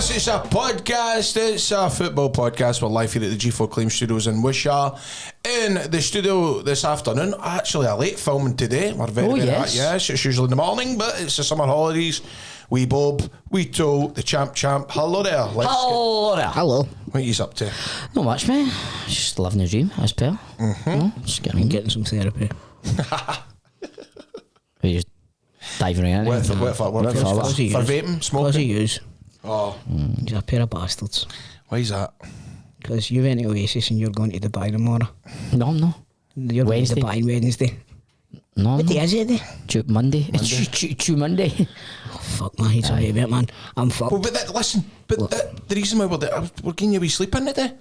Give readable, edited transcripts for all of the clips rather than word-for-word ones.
Yes, it's a podcast. It's a football podcast. We're live here at the G4 Claim Studios in Wishaw. In the studio this afternoon, actually a late filming today. We're very yes. Yes, it's usually in the morning, but it's the summer holidays. Wee Bob, wee Toal, the champ. Hello there. Hello. What are you up to? Not much, mate. Just living the dream, as per. Just getting some therapy. We just diving right in. What for vaping, smoking? What does he use? Oh. He's a pair of bastards. Why is that? Because you went to Oasis and you're going to Dubai tomorrow. No, I'm not. You're Wednesday. going to Dubai Wednesday. No, What day is it then? Monday. It's Monday. Oh, fuck my head's away, man. I'm fucked. Well, but the reason why we're getting you a wee sleep in it, eh?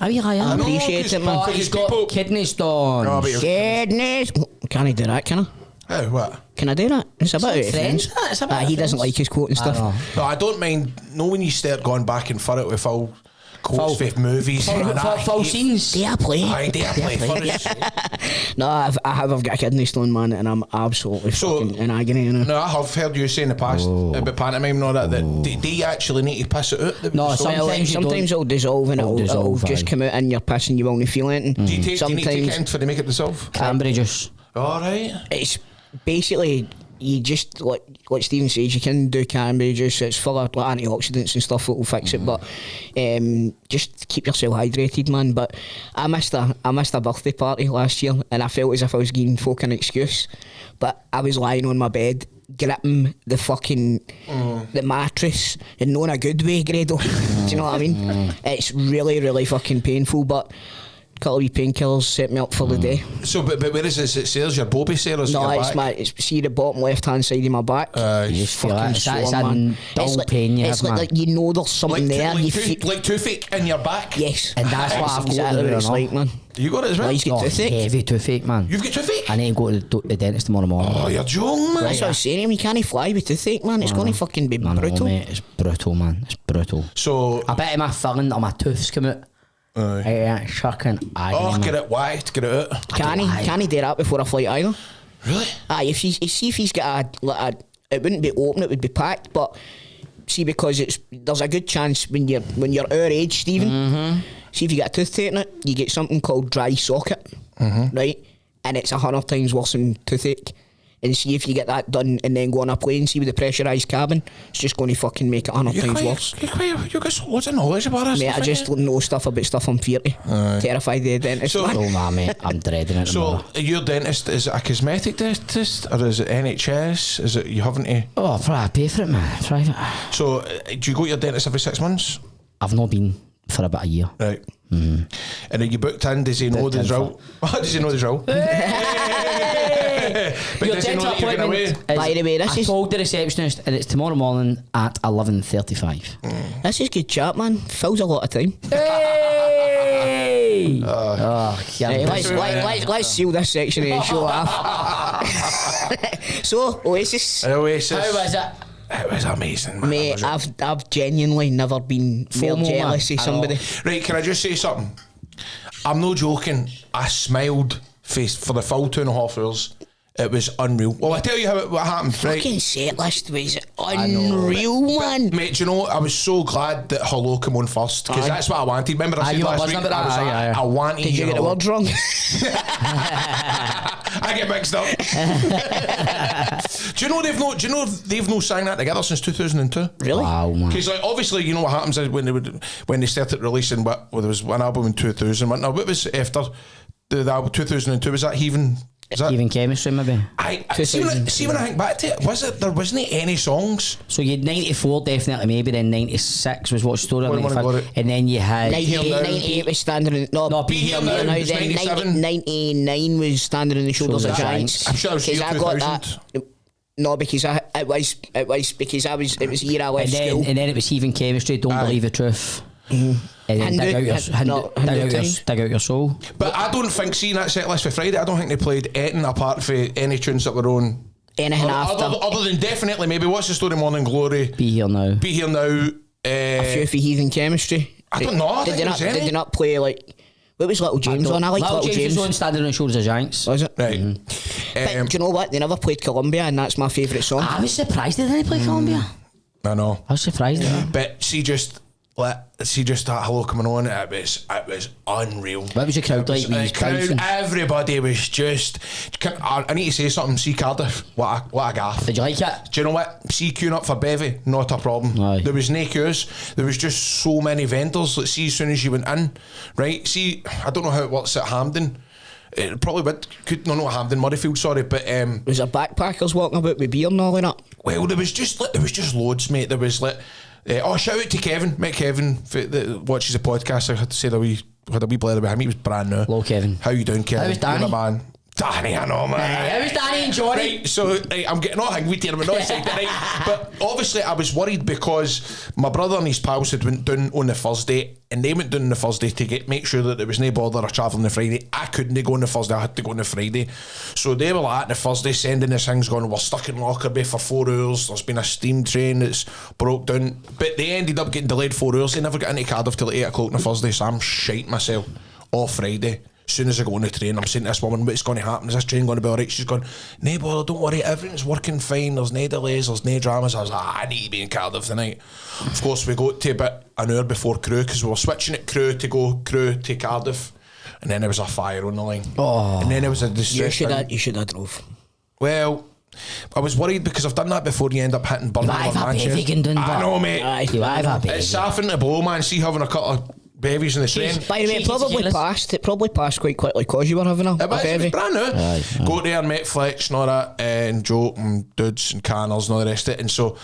Oh, yeah, I am. know, Appreciate 'cause- it, man. Oh, he's got kidney stones. No, but you're- Goodness. Can I do that, can I? Oh, what? Can I do that? It's about It's it, French, friends. it's about He it, doesn't friends. like his quote and stuff. No, I don't mind. No, when you start going back and for it with full quotes Full- with movies, Full scenes. Dare play? I dare play for us. No, I've got a kidney stone, man, and I'm absolutely fucking in agony. You know? No, I have heard you say in the past about pantomime and all that. Do you actually need to piss it out? No, Sometimes it'll dissolve and it'll just come out and you're pissing, you won't feel anything. Do you need to Sometimes take it in for to make it dissolve? Cranberry juice. All right. it's basically you just like Stephen says, you can do cranberry juice. It's full of like antioxidants and stuff that will fix it. But just keep yourself hydrated, man. But I missed a birthday party last year, and I felt as if I was giving folk an excuse. But I was lying on my bed, gripping the fucking the mattress, and not in a good way, Grado. Do you know what I mean? It's really, really fucking painful, but couple of wee painkillers set me up for the day. So, but where is this? It says your bobby sailors. No, your it's back? see the bottom left hand side of my back. You just feel that. It's sore, a man. dull pain you it's have, man. like you know there's something there. You feel, like toothache in your back. yes, And that's what I've got exactly to what do, it's you know. like, man. You got it as well. Well, he's got toothache. Heavy toothache, man. You've got toothache. I need to go to the dentist tomorrow morning. Oh, you're young, man. That's what I was saying. You can't fly with toothache, man. It's going to fucking be No, brutal. mate, it's brutal, man. It's brutal. So, I bet my filling or my tooths come out. It's fucking agony, get man. it whacked, get it out. Can he do that before a flight either? Really? Aye, if he's got it wouldn't be open, it would be packed. But see, because there's a good chance when you're our age, Stephen. See if you get a tooth taken out, you get something called dry socket, right? And it's 100 times worse than toothache. And see if you get that done and then go on a plane, see with the pressurised cabin, it's just going to fucking make it 100 times worse. You got loads of knowledge about us. Mate, I just know stuff about stuff I'm fearty. Terrified of the dentist. So- man. Oh, nah, mate, I'm dreading it tomorrow. So, your dentist, is it a cosmetic dentist or is it NHS? Is it you haven't to? Oh, I pay for it, man. Private. So, do you go to your dentist every 6 months? I've not been for about a year. Right. And are you booked in? Does he know the drill? Does he know the drill? But Your does he know dental that you're going away? appointment By the way, this I is- told the receptionist, and it's tomorrow morning at 11:35. This is good chat, man. Fills a lot of time. Hey! Hey, let's seal this section and show off. So, Oasis. Oasis. How was it? It was amazing, man. Mate, I've genuinely never been more FOMO, jealous man. of somebody. Right, can I just say something? I'm no joking. I smiled for the full 2.5 hours. It was unreal. Well, I tell you what happened, right? Fucking set list was I know, unreal, man. Mate, do you know, I was so glad that Hello came on first because that's what I wanted. Remember I said you were last buzzing week, about I was that, like, aye. I wanted Did you get the Hello. words wrong? I get mixed up. Do you know they've no sang that together since 2002? Really? Wow, man. Because like obviously you know what happens is when they started releasing there was one album in 2000. Now what was after the album 2002? Was that Heaving? Is that Even chemistry, maybe. I see when I think back to it, there wasn't any songs. So you had 94 definitely, maybe then 96 was what story, What am I 95, got it? and then you had 98 was Standing in... No, Be Here Now was then 97. 99 was Standing on the Shoulders of Giants. I'm sure it was year 2000. No, because it was because it was the year I left school. and then it was Even Chemistry, Don't Aye. Believe the Truth. And then dig out your soul. But I don't think seeing that set list for Friday, I don't think they played anything apart from any tunes that were on. Anything after. Other than definitely maybe What's the Story, Morning Glory, Be Here Now. Be Here Now. A few for Heathen Chemistry. I don't know. I Did think they it was any. not play like... What was Little James on? I liked Little James. was on Standing on the Shoulders of Giants. Was it? Right. But do you know what? They never played Columbia, and that's my favourite song. I was surprised they didn't play Columbia. I know. I was surprised at that. But she just that hello coming on. It was unreal. What was the crowd like when you was bouncing? Everybody was just. I need to say something. See Cardiff, what a gaff. Did you like it? Do you know what? See queuing up for Bevy, not a problem. Aye. There was no queues. There was just so many vendors. Let's see, as soon as you went in, right? See, I don't know how it works at Hampden. It probably could not Hampden, Murrayfield, sorry, but was there backpackers walking about with beer and all that? Well, there was just loads, mate. There was like. Shout out to Kevin. Met Kevin that watches the podcast. I had to say that we had a wee blather with him. He was brand new. Hello, Kevin. How you doing, Kevin? How was Danny? You're the man. Danny, I know, man. How was Danny and Johnny? Right, so I'm getting all angry here, but not excited, right? But obviously I was worried because my brother and his pals had went down on the Thursday, and they went down on the Thursday to make sure that there was no bother or travelling the Friday. I couldn't go on the Thursday, I had to go on the Friday. So they were like, the Thursday sending us things going, we're stuck in Lockerbie for 4 hours, there's been a steam train that's broke down. But they ended up getting delayed 4 hours. They never got into Cardiff till 8 o'clock on the Thursday, so I'm shite myself all Friday. As soon as I go on the train, I'm saying to this woman, what's going to happen? Is this train going to be alright? She's gone, no bother, don't worry, everything's working fine, there's no delays, there's no dramas. I was like, I need to be in Cardiff tonight. Of course, we got to about an hour before Crewe, because we were switching at Crewe to Cardiff, and then there was a fire on the line. Oh. And then there was a distress. You should have drove. Well, I was worried because I've done that before. You end up hitting Birmingham or Manchester. I know, mate. It's saffing to blow, man. See, having a couple of bevies in the train. By the way, it probably passed quite quickly because you were having a bevy. It was brand new. Go there and met Fletch and all that, and Joe and Dudes and Canners and all the rest of it. And so,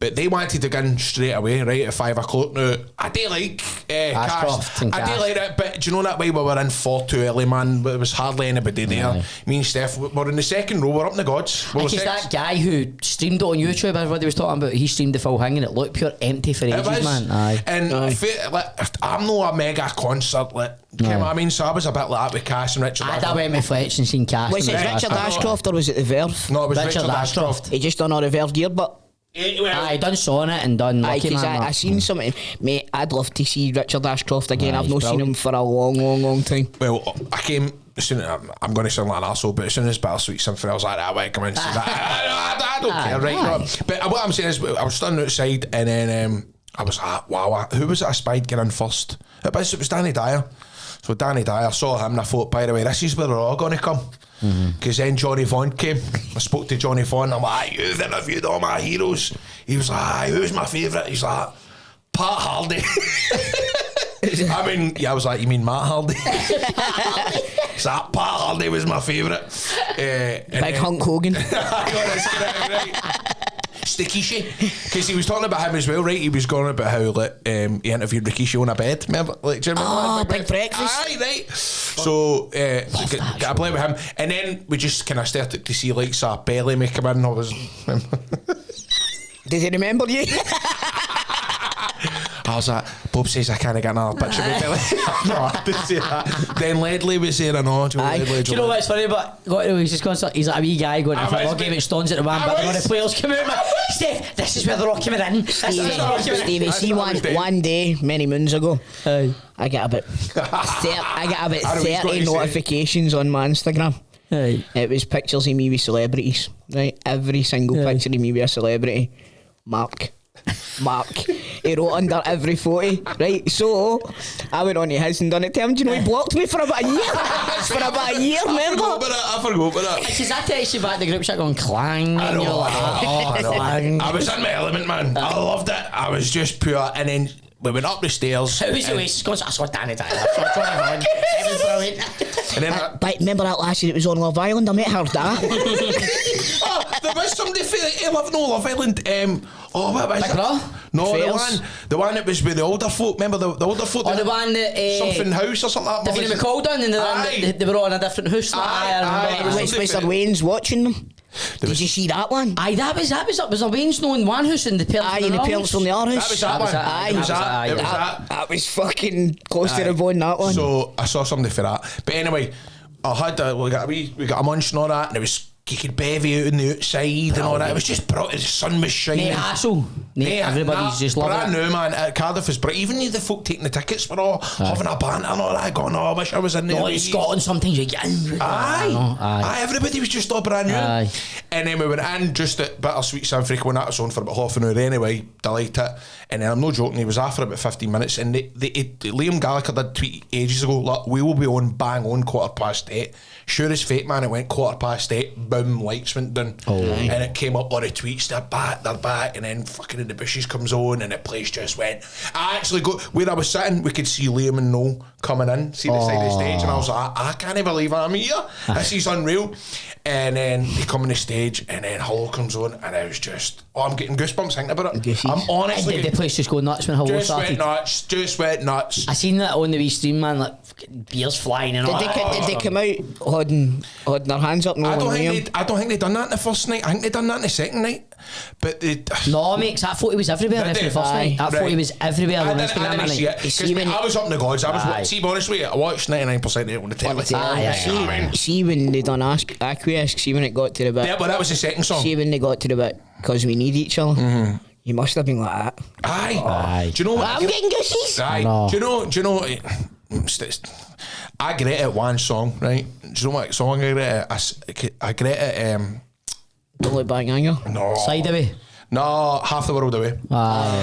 but they wanted to go in straight away, right, at 5 o'clock. Now, I do like Cast. I do like it, but do you know that way we were in far too early, man? There was hardly anybody there. Me and Steph were in the second row, we're up in the gods. Because that guy who streamed it on YouTube, everybody was talking about, he streamed the full thing and it looked pure empty for ages, man. And I'm not a mega concert, you know what I mean? So I was a bit like that with Cass and Richard. I went with Fletch and seen Cass. Was it Richard Ashcroft or was it the Verve? No, it was Richard Ashcroft. He just done all the Verve gear, but I done Saw it and done Lucky Man. I seen something, mate. I'd love to see Richard Ashcroft again. I've not seen him for a long time. Well, I came. I'm going to sound like an arsehole, but as soon as Bittersweet Symphony, I was like, I come in and see that. I don't care, right? But what I'm saying is, I was standing outside, and then I was like, wow, who was it I spied getting in first? It was Danny Dyer. So Danny Dyer, saw him and I thought, by the way, this is where they're all going to come. Because then Johnny Vaughan came. I spoke to Johnny Vaughan. I'm like, you've interviewed all my heroes. He was like, who's my favourite? He's like, Pat Hardy. I mean, I was like, you mean Matt Hardy? So Pat Hardy was my favourite. Big Hulk Hogan. Rikishi, because he was talking about him as well, right? He was going about how he interviewed Rikishi on a bed. Remember? Do you remember that? Big Breakfast. Aye, right. So got a play with him, and then we just kind of started to see like Belly make him in. I was. Did he remember you? I was like, Bob says I can't get another picture of Belly. No, I didn't say that. Then Ledley was saying, I know. Do you know what's funny about going to Oasis concert? He's like a wee guy going to a football game at Stones at the one, but when the players come out, Steph, this is where they're all coming in. Stevie, see one day, many moons ago, I get about 30 notifications on my Instagram. It was pictures of me with celebrities, right? Every single picture of me with a celebrity. Mark. He wrote under every photo, right? So I went on to his and done it to him. Do you know he blocked me for about a year? Remember? I forgot about that. Because I text you back the group chat going clang. I know. I was in my element, man. I loved it. I was just pure. And then we went up the stairs. How was the Oasis concert? I saw Danny Dyer. I saw Johnny Vaughan. It was brilliant. And then but remember that last year it was on Love Island? I met her dad. There was somebody for Love Island. What was it? No, the one that was with the older folk. Remember the older folk? The one that something house or something like that. David McCall done, and they were all in a different house. Was Mr. Wayne's watching them? Did you see that one? Aye, that was a Wayne's in one house and the parents from the other house. That was that. That was fucking close to the bone, that one. So I saw somebody for that. But anyway, we got a munch and all that, and it was you could bevy out on the outside and all that. It was just the sun was shining. Mate, hassle. Mate, everybody's just loving brand it. new, man. At Cardiff is brilliant. Even the folk taking the tickets were all having a banter and all that, going, I wish I was in there. Like Scotland, sometimes you get in. Aye, everybody was just all brand new. Aye. And then we went in just at Bittersweet San Francisco, and that was on for about half an hour anyway. Delight it. And then I'm not joking, he was after about 15 minutes, and Liam Gallagher did tweet ages ago, look, we will be on bang on 8:15. Sure as fate, man, it went 8:15, boom, lights went down. And it came up on the tweets, they're back, and then fucking In the Bushes comes on, and the place just went. I actually where I was sitting, we could see Liam and Noel coming in, see the side of the stage, and I was like, I can't believe I'm here. This is unreal. And then they come on the stage, and then Hello comes on, and I was just, I'm getting goosebumps thinking about it. I'm honestly, the place just go nuts when Hello started. Just went nuts. I seen that on the wee stream, man, like fucking beers flying and all. Did they come out holding their hands up? I don't think they done that in the first night. I think they done that in the second night. But no, mate, 'cause that photo was everywhere after the first night. That photo was everywhere on Instagram. I didn't see it. I was up in the gods. See, honest with you, I watched 99% of it on the telly. See when they done Acquiesce, see when it got to the bit. Yeah, but that was the second song. See when they got to the bit, because we need each other. You must have been like that. Aye. Do you know what? I'm getting goosies. Aye. Do you know? I great at one song, right? Do you know what song I great at? I great at Don't Look Back in Anger. No. Side Away. No, Half the World Away.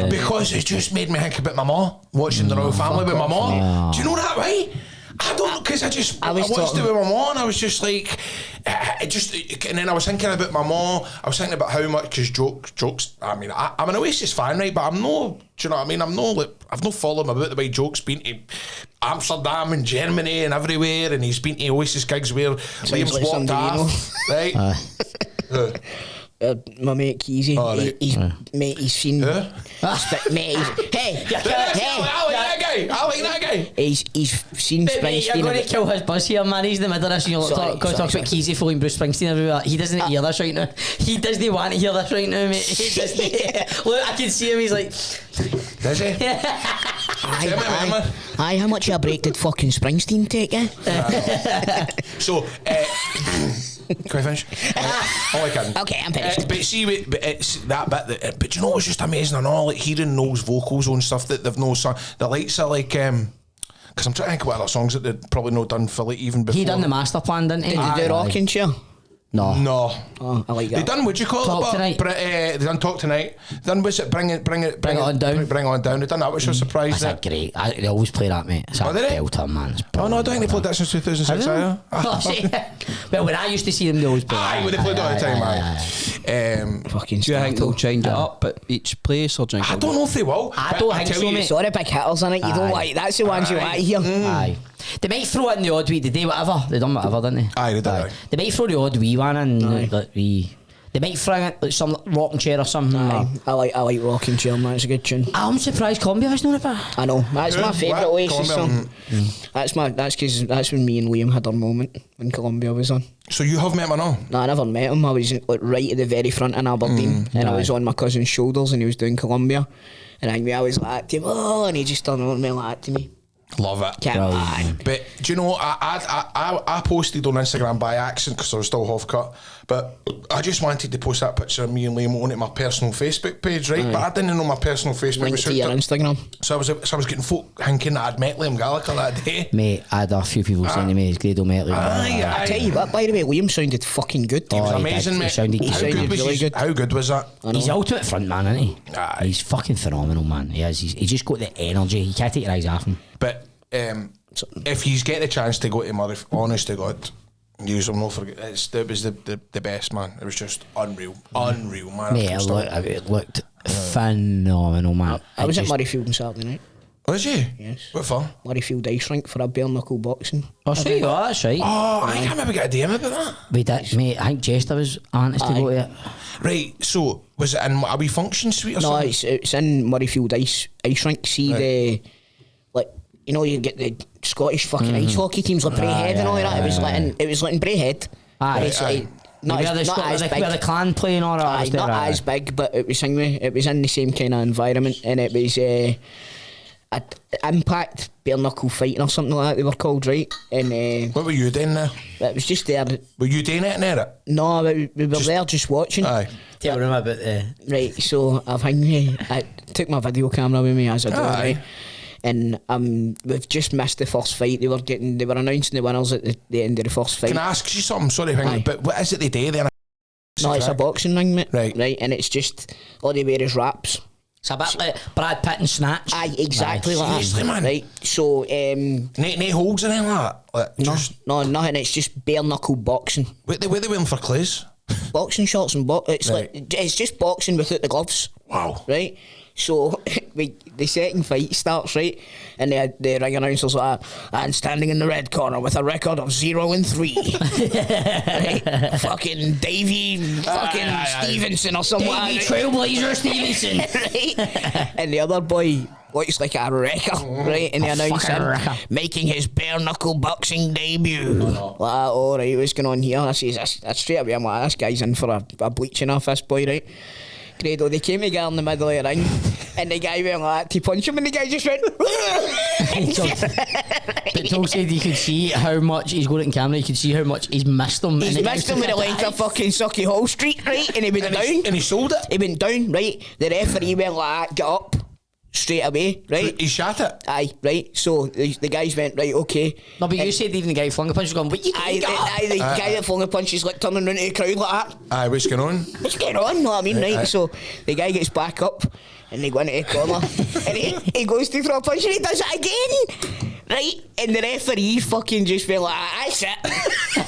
Because it just made me think about my mom, watching the Royal Family with my mom. Do you know that, right? I don't know, because I watched it with my mom, and I was just like, and then I was thinking about my mom. I was thinking about how much, because jokes. I mean, I'm an Oasis fan, right? But I'm no. Do you know what I mean? I've not followed him about the way Joke's been to Amsterdam and Germany and everywhere, and he's been to Oasis gigs where Liam's like walked off, right? My mate Keezy, right. he's seen. Huh? Mate, hey, I like that guy. He's seen Springsteen. You're going to kill his buzz here, man. He's in the middle of this. You're talk about Keezy following Bruce Springsteen everywhere. He doesn't hear this right now. He doesn't want to hear this right now, mate. He doesn't. Look, I can see him. He's like, does he? Aye, how much of a break did fucking Springsteen take, So, can I finish? All I can. Okay, I'm finished. But see, it's that bit. But you know what's just amazing and all, like hearing those vocals on stuff that they've no sung. The lights are like, because I'm trying to think what other songs that they'd probably not done for like even before. he done the master plan, didn't he? Did they do Rockin' Chair? No. Oh, I like that. They done, would you call Talk it? Tonight. They done Talk Tonight. Then was it Bring It On Down? Bring It On Down. They done that, which was surprised. That's great. They always play that, mate. It's a belter, man. Oh no, I don't think they played that since 2006. Well, when I used to see them, they always play that. Aye, they played it all the time. Fucking do you think they'll change it up at each place or I don't know if they will. I don't think so, mate. Sorry, big hitters in it. You don't like. That's the ones you like here. Aye. They might throw in the odd wee. Did they whatever? They done whatever, didn't they? Aye, they did. They might throw the odd wee one in. They might throw in like some rocking chair or something. I like Rockin' Chair, man. It's a good tune. I'm surprised Columbia has known about. I know. That's my favourite Oasis song. That's when me and Liam had our moment when Columbia was on. So you have met him or no? No, I never met him. I was like right at the very front in Aberdeen, and I was on my cousin's shoulders, and he was doing Columbia, and I was like to him, and he just turned on me like that to me. Love it. But do you know, I posted on Instagram by accident because I was still half cut, but I just wanted to post that picture of me and Liam onto my personal Facebook page, right? But I didn't know my personal Facebook Link was to your Instagram. So I was getting folk thinking that I'd met Liam Gallagher that day. Mate, I had a few people saying to me he's Grado met Liam. I tell you what, by the way, Liam sounded fucking good. He was amazing, mate. He sounded really good. How good was that? He's ultimate front man, isn't he? Aye. He's fucking phenomenal, man. He is. He's just got the energy. You can't take your eyes off him. But if you get the chance to go to Mother, honest to God, use them, no forget. It was the best, man. It was just unreal, man. Mate, it looked phenomenal, man. I was at Murrayfield on Saturday night. Was you? Yes. What for? Murrayfield ice rink for a bare-knuckle boxing. Oh, so you are, that's right. Oh, I can't remember get a DM about that. We did, mate. I think Jester was honest to go to it. Right, so was it in a wee function suite or something? No, it's in Murrayfield ice rink. See the, like, you know, you get the Scottish fucking ice hockey teams like Braehead and all that. It was like in Braehead. Aye. Like, not as big. Where the clan playing all that. Not as big, but it was in the same kind of environment, and it was. Impact Bare-Knuckle Fighting or something like that they were called, right? And What were you doing there? it was just there. Were you doing it in there? No, we were there just watching. Aye. Tell them about Right, so I took my video camera with me as I do, right? And we've just missed the first fight. They were announcing the winners at the end of the first fight. Can I ask you something? Sorry, Aye. but what is it they do then? No, it's a boxing ring, mate. Right. And it's just all they wear is wraps. It's a bit like Brad Pitt and Snatch. Aye, exactly like Seriously, that. man. Right. So No holds in anything like that? Like, just, no, nothing. It's just bare knuckle boxing. what they wearing for clothes? Boxing shorts and it's Right. like it's just boxing without the gloves. Wow. Right. So the second fight starts, right, and the ring announcer's like, and standing in the red corner with a record of 0-3, right? Fucking Davey, Stevenson or something. Davey Like Trailblazer Stevenson. right? And the other boy looks like a wrecker, right? And the announcer making his bare knuckle boxing debut. Like, all right, what's going on here? I straight away, I'm like, this guy's in for a bleaching off this boy, right? Credo, they came together in the middle of the ring, and the guy went like that to punch him, and the guy just went. But Toal said you could see how much he's got it in camera. You could see how much he's missed him. He's missed him with the length of fucking Sucky Hall Street, right? And he went down. And he sold it? He went down, right? The referee went like that, get up straight away, right? He shot it? Aye, right? So the guys went, right, okay. No, but you said even the guy flung a punch was going, but you Aye, the guy that flung a punch is like turning around to the crowd like that. Aye, what's going on? What's going on? Know what I mean, right? Aye. So the guy gets back up and they go into the corner and he goes to throw a punch and he does it again. Right? And the referee fucking just went like, that's it.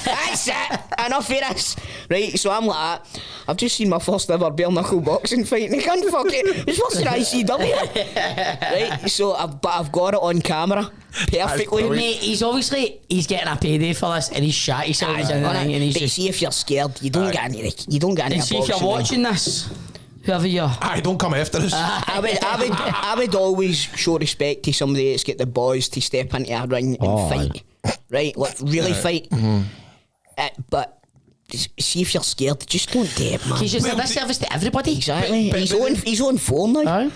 That's it. Enough of this. Right? So I'm like, I've just seen my first ever bare knuckle boxing fight and he can't fucking, it's worse than ICW. Right? So I've got it on camera perfectly. Mate, he's getting a payday for this and he's shat himself in the ring and he's But just... see if you're scared, you don't get any And see if you're watching this, whoever you are. Aye, don't come after us. I would always show respect to somebody that's got the balls to step into a ring and fight, right? Like really fight. But see if you're scared, just don't do it, man. He's just a disservice to everybody. Exactly. He's on phone now.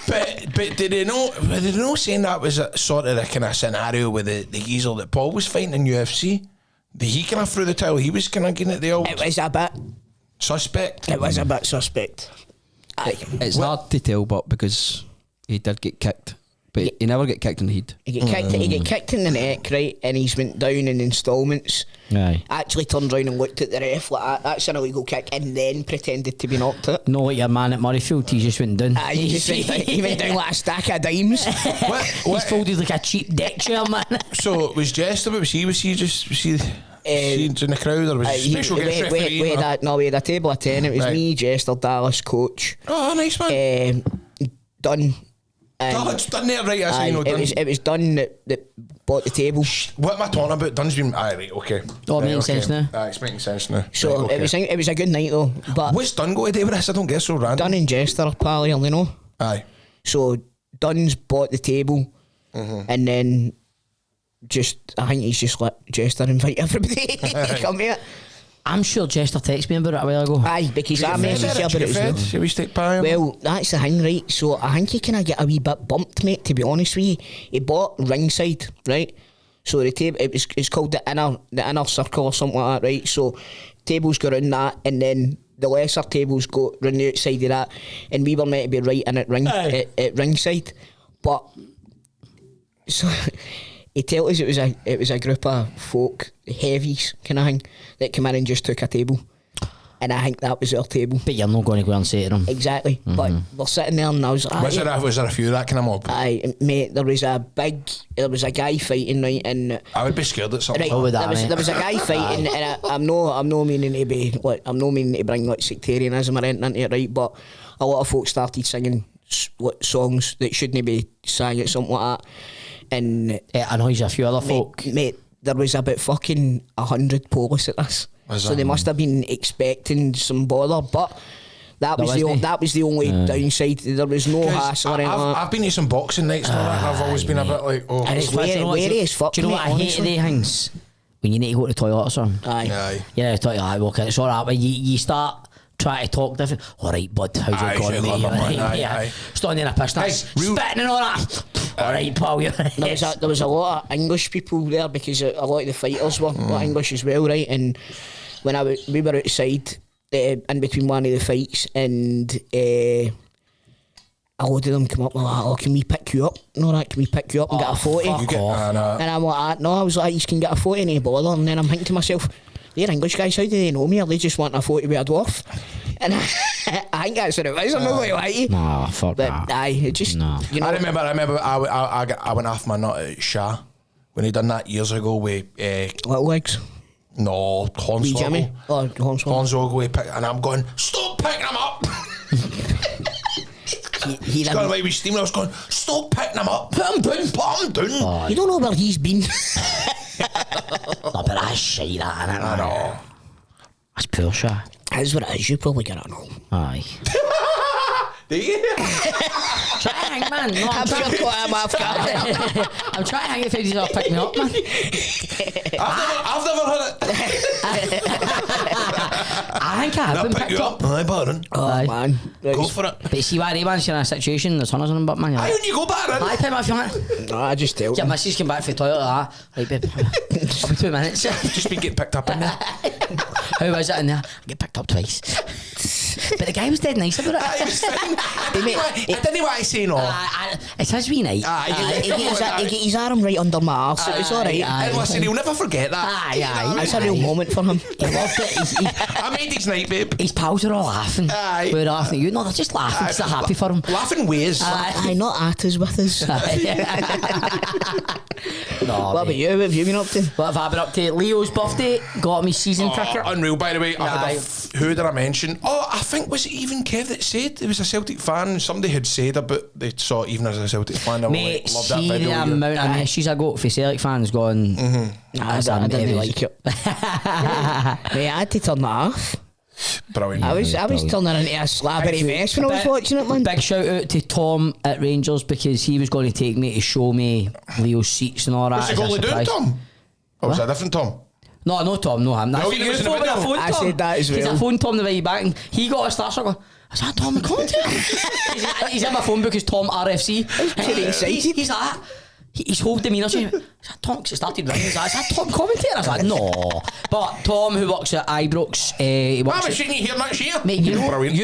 But did they know saying that was a sort of the kind of scenario with the geezer that Paul was fighting in UFC? Did he kind of through the towel? He was kind of getting at the old It was a bit suspect. suspect. Aye. It's hard to tell, but because he did get kicked, but he never get kicked in the head. He get kicked in the neck, right, and he's went down in instalments. Aye. Actually turned round and looked at the ref like that. That's an illegal kick, and then pretended to be knocked out. No, like your man at Murrayfield, he just went down. He went down like a stack of dimes. He's folded like a cheap deck chair, man. So was Jester? Was he in the crowd, or was he special guest referee? We had a table of 10. It was me, Jester, Dallas, coach. Oh, nice man. Dunn. It's done there, right? I see, Dunn. It was Dunn that bought the table. What am I talking about? Dunn's been. Aye, right, okay. Oh, it makes sense now. Aye, it's making sense now. So right, okay. it was a good night though. But What's Dunn got to do with this? I don't get so random. Dunn and Jester are pal, you know. Aye. So Dunn's bought the table, and then I think he's just let Jester invite everybody to come here. I'm sure Jester texted me about it a while ago. Aye, because I messaged you about it as well. Should we stick by him? Well, that's the thing, right? So I think he kind of get a wee bit bumped, mate, to be honest with you. He bought ringside, right? So the table, it's called the inner circle or something like that, right? So tables go round that, and then the lesser tables go round the outside of that, and we were meant to be right in at ringside. But so he told us it was a group of folk, heavies kind of thing, that came in and just took a table. And I think that was our table. But you're not going to go and say to them. Exactly. But we're sitting there and I was like... Was there a few of that kind of mob? Aye, mate, there was a guy fighting, right, and... I would be scared at something. Right, What would that there was a guy fighting, and I'm no meaning to be... Like, I'm no meaning to bring, like, sectarianism or anything into it, right, but a lot of folks started singing songs that shouldn't be sang at something like that. And... It annoys a few other folk. Mate, there was about fucking 100 police at this. So they must have been expecting some bother, but that was the only downside. There was no hassle or anything. I've been to some boxing nights and all that, and I've always been a bit like, oh. And it's wary as fuck. Do you know what I hate today, things? When you need to go to the toilet or something. Aye. Yeah, the toilet, walk in, it's alright, but you start try to talk different. All right, bud, how's it going, mate? Aye. Standing in a piss, spitting and all that. All right, pal, you're right. There was a lot of English people there because a lot of the fighters were English as well, right? And when we were outside in between one of the fights, and a load of them come up and like, oh, can we pick you up? No, that, can we pick you up and get a photo? And I'm like, no, I was like, you can get a photo, no bother. And then I'm thinking to myself, they're English guys, how do they know me? Or they just want a photo with a dwarf? And I think that's what it was. I'm not going to lie to you. Nah, fuck but that. Aye, it just, you know. I remember I went off my nut at Shah when he done that years ago with Little legs. no, Hornswoggle. Oh, Hornswoggle, and I'm going, stop picking him up. He's going away with steam, and I was going, stop picking him up, put him down. Oh, you don't know where he's been. no, but that's shite, that, innit? I know. That's poor shit. That's what it is, you probably get it all. Aye. Do you? Try to hang, man. No, I'm trying I'm trying to hang if he's not pick me up, man. I've never heard it. I think I have been picked up. Aye, Baron. Oh, man. Go for it. But see why man's in a situation, there's hundreds of them, but man, you're Aye, like, when you go Baron. I tell me if you want. No, I just tell Yeah, them. missus came back from the toilet like that. Right, babe. I'll be 2 minutes. Just been getting picked up in there. How was it in there? I get picked up twice. But the guy was dead nice about it. Aye, it was fine. I didn't want to say no. It's his wee night. He get his arm right under my arse. It was alright. And listen, he'll never forget that. Aye. It's a real moment for him. He loved it. I made his night, babe. His pals are all laughing. Aye. We're laughing at you. No, they're just laughing because they're happy for him. Laughing ways. Aye, not at us with us. No, What about you? What have you been up to? What have I been up to? Leo's birthday. Got me season ticket. Unreal, by the way. I had Aye. who did I mention? Oh, I think was it even Kev that said it was a Celtic fan. Somebody had said about they saw it even as a Celtic fan. I Mate, love that see video. the amount of messages I got for Celtic fans going. I didn't like it. Mate, I had to turn that off. Brilliant. I was turning into a slabbery mess when I was watching it, man. Big shout out to Tom at Rangers because he was going to take me to show me Leo's seats and all that. What's the goalie doing, Tom? Or was that a different Tom? No Tom, no him. That's No, you was in the video. phone I Tom. said that as well. Because I phoned Tom the way back and he got a start going, is that Tom McCollum? He's in my phone book as Tom RFC. pretty excited. He's like, his whole demeanour saying, is that Tom? Because it started ringing. He's like, is that Tom commentator? I was like, no. But Tom, who works at Ibrox, he works I'm shooting you here next year. Mate, you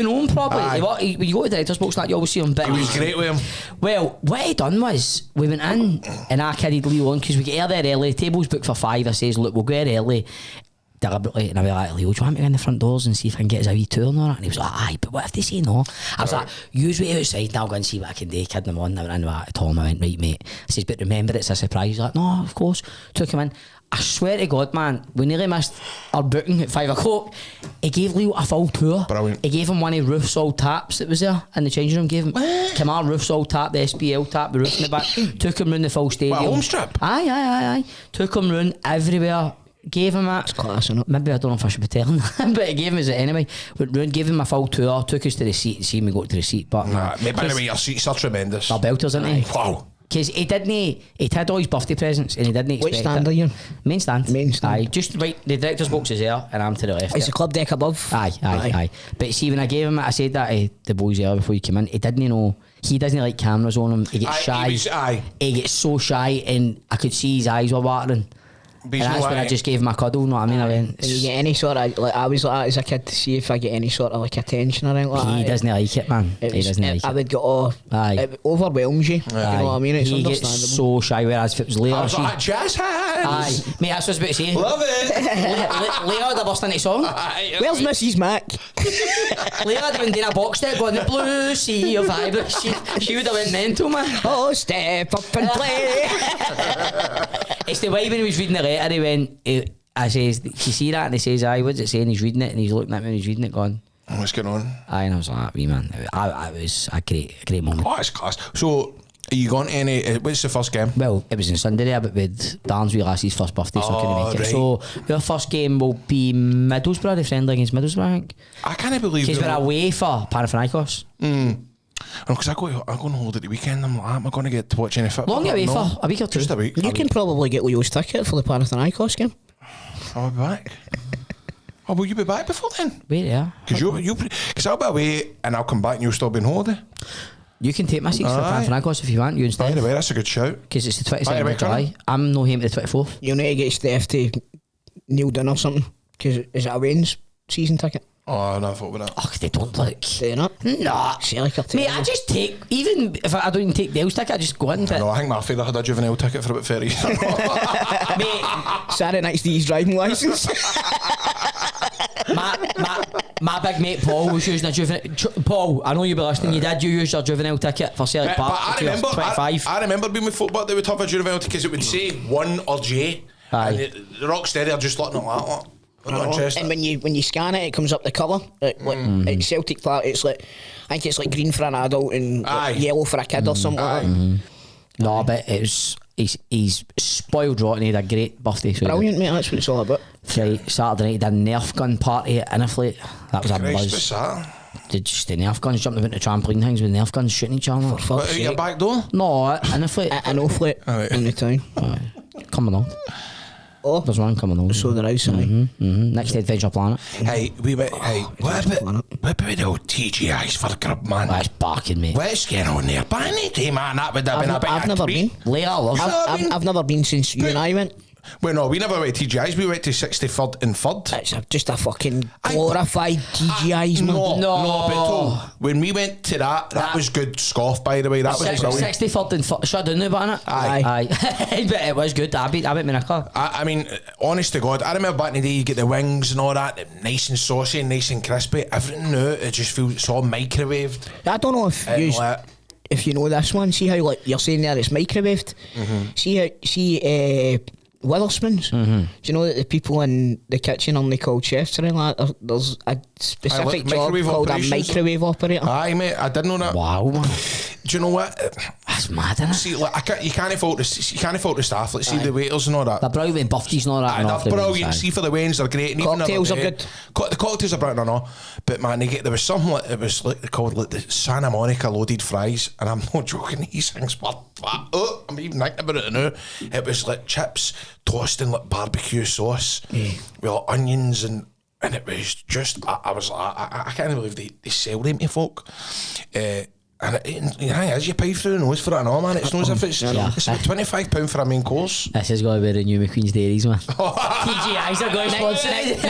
know him probably. Aye. When you go to the director's box, that you always see him. But He was great with him. well, what he done was we went in and I kidded Leo on because we get there early. Tables booked for 5. I says, look, we'll go there early. Deliberately, and I was like, Leo, do you want me in the front doors and see if I can get us a wee tour and all that? And he was like, aye, but what if they say no? I was like, use wait outside and I'll go and see what I can do. Kidding him on. I went in with Tom. I went, right, mate. I says, but remember, it's a surprise. He's like, no, of course. Took him in. I swear to God, man, we nearly missed our booking at 5 o'clock. He gave Leo a full tour. Brilliant. He gave him one of Roof's old taps that was there in the changing room. Gave him Kamar Roof's old tap, the SPL tap, the roof in the back. Took him round the full stadium. What, a home strip? Aye. Took him round everywhere. Gave him that. It's class, innit? Maybe I don't know if I should be telling him, but he gave him it anyway. Went round, gave him a full tour, took us to the seat and see me go to the seat. But Mate, by the way, your seats are tremendous. they're belters, aren't they? Wow. Because he'd had all his birthday presents and he didn't expect Which stand it. are you? Main stand. Main stand. Aye, just right. The director's box is there and I'm to the left. Is there. the club deck above? Aye. But see, when I gave him it, I said that to the boys there before you came in. He didn't know. He doesn't like cameras on him. He gets shy. He gets so shy, and I could see his eyes were watering. And that's when I just gave him a cuddle. Know what I mean? I went. And you get any sort of like I was like that as a kid to see if I get any sort of like attention or anything like that. He doesn't like it, man. He doesn't like I it. would go, Aye. it overwhelms you. You know what I mean? It's he gets understandable. so shy. Whereas if it was Leah, I was like, jazz hands. aye, mate, that's what I was about to say. Love it. Leah would have burst into song. Where's Mrs. Mac? Leah would have been doing a box set going the blue sea of Ibrox. She would have went mental, man. Oh, step up and play. It's the way when he was reading the letter, he went, I says, "Do you see that?" And he says, "Aye, what's it saying?" He's reading it and he's looking at me and he's reading it going, What's going on? aye, and I was like, wee man, it was a great moment. Oh, it's class. So, are you going to any? What's the first game? Well, it was in Sunday there, but with Darren's wee lassie's first birthday, so I couldn't make it. right. So our first game will be Middlesbrough, the friendly against Middlesbrough, I think. I can't believe Because we're away for Panathinaikos. Because I go on holiday the weekend. I'm like, am I going to get to watch any football? Long away No. for a week or two. Just a week. You can probably get Leo's ticket for the Panathinaikos game. I'll be back. Oh, will you be back before then? Where, yeah. Because I'll be away and I'll come back and you'll still be on holiday. You can take my seats for Aye. Panathinaikos if you want, you By instead. the way, that's a good shout. Because it's the 22nd By the way, of July. I'm no here to the 24th. You need to get Steph to kneel down or something. Because is it a Wayne's season ticket? Oh, no, I thought about that. Oh, they don't look. Do you not? Nah. Celtic are Mate, terrible. I just take, even if I don't even take Dale's ticket, I just go in. But No, I think my father had a juvenile ticket for about 30 years. mate, Saturday night's to his driving licence. my big mate Paul was using a juvenile. Paul, I know you'll be listening. You did. You used your juvenile ticket for Celtic But Park. I until you were remember, 25. I remember being with football. They would have a juvenile ticket because it would say 1 or J. Aye. And the Rocksteady are just looking at that. I'm not interested. And when you scan it comes up the colour. At Celtic Park, it's like, I think it's like green for an adult and like yellow for a kid or something like that. No, but it was. He's spoiled rotten. He had a great birthday. So Brilliant, mate. That's what it's all about. Saturday night, he did a Nerf gun party at Innerflate. That was a Christ, buzz. what's that? Did just the Nerf guns jumping about the trampoline things with Nerf guns shooting each other? For What, fuck's out your sake. back door? No, Innerflate. An awful Alright. in the town. Coming on. Oh, There's one coming on. so there is, aye. Next to Adventure Planet. Hey, what about the old TGIs for the grub, man? That's barking, mate. What's going on there? By any day, man, that would have been a bit I've of never treat. been. Leah loves it. I've never been since you and I went. Well, no, we never went to TGIs. We went to 63rd and 3rd. It's just a fucking glorified TGI's, man. No, but Toal, when we went to that was good scoff, by the way. That was brilliant. 63rd and 4th. Should I do about it? Aye. Aye. But it was good. I beat my knuckle. I mean, honest to God, I remember back in the day, you get the wings and all that, nice and saucy and nice and crispy. Everything now, it just feels it's all microwaved. I don't know if you know this one. See how like you're saying there it's microwaved. See Witherspoons. Do you know that the people in the kitchen only called chefs or anything like that? There's a specific job microwave called a operations. microwave operator. Aye, mate, I didn't know that. Wow, man. Do you know what? That's mad, isn't it? See, like, you can't fault the staff. Like, see the waiters and all that. They're brilliant with buffeties and all that. Aye, and off they're the brilliant. wings, aye. See, for the wings, they're great. And Cocktails even are the cocktails are brilliant, I know. But man, there was something like it was like they called like the Santa Monica loaded fries, and I'm not joking. These things were fat. Oh, I'm even thinking about it now. It was like chips tossed in like barbecue sauce with like onions and it was just I was like I can't believe they sell them to folk. And as you pay through the nose for it and all, man, it's not as if it's about £25 for a main course. This is going to be the new McQueen's Dairies, man. TGI's are going to sponsor it.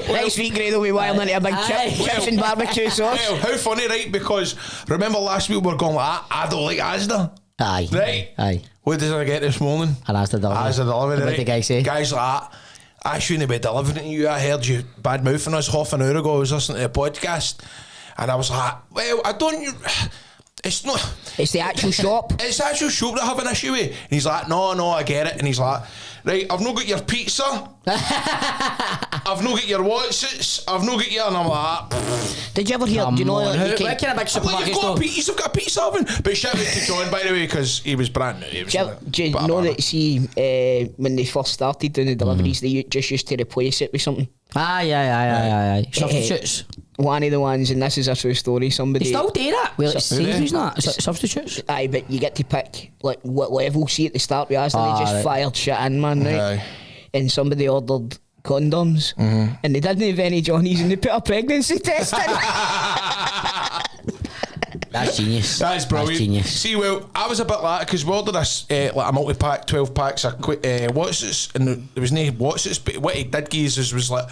Next week, Grado will be wiring into a big chips and barbecue sauce. Well, how funny, right? Because remember last week we were going like, I don't like Asda. Aye. Right? Aye. What did I get this morning? And Asda delivery. Asda delivery, What right? did the guy say? Guys like that. I shouldn't be delivering to you. I heard you bad mouthing us half an hour ago. I was listening to a podcast and I was like, well, I don't... It's not... It's the actual shop. It's the actual shop that I have an issue with. And he's like, no, I get it. And he's like, right, I've not got your pizza. I've not got your Watsits. I've not got your... And I'm like... Did you ever hear? Do you know that you What can? kind of big I'm like, supermarket you've got a pizza oven. But shout out to John, by the way, because he was brand new. He was Do you know that? See, when they first started doing the deliveries, they just used to replace it with something. Aye. Substitutes. One of the ones, and this is a true story. They Somebody. still do that. Well, it's Sainsbury's not. Substitutes. Aye, but you get to pick like what level. See at the start with us, they just right. fired shit in, man. Right? Aye. And somebody ordered condoms, and they didn't have any Johnnies, and they put a pregnancy test in. That's genius. That's brilliant. That's genius. See, well, I was a bit like because we ordered this like a multi-pack, 12 packs of Watsits, and there was no Watsits, but what he did give us was like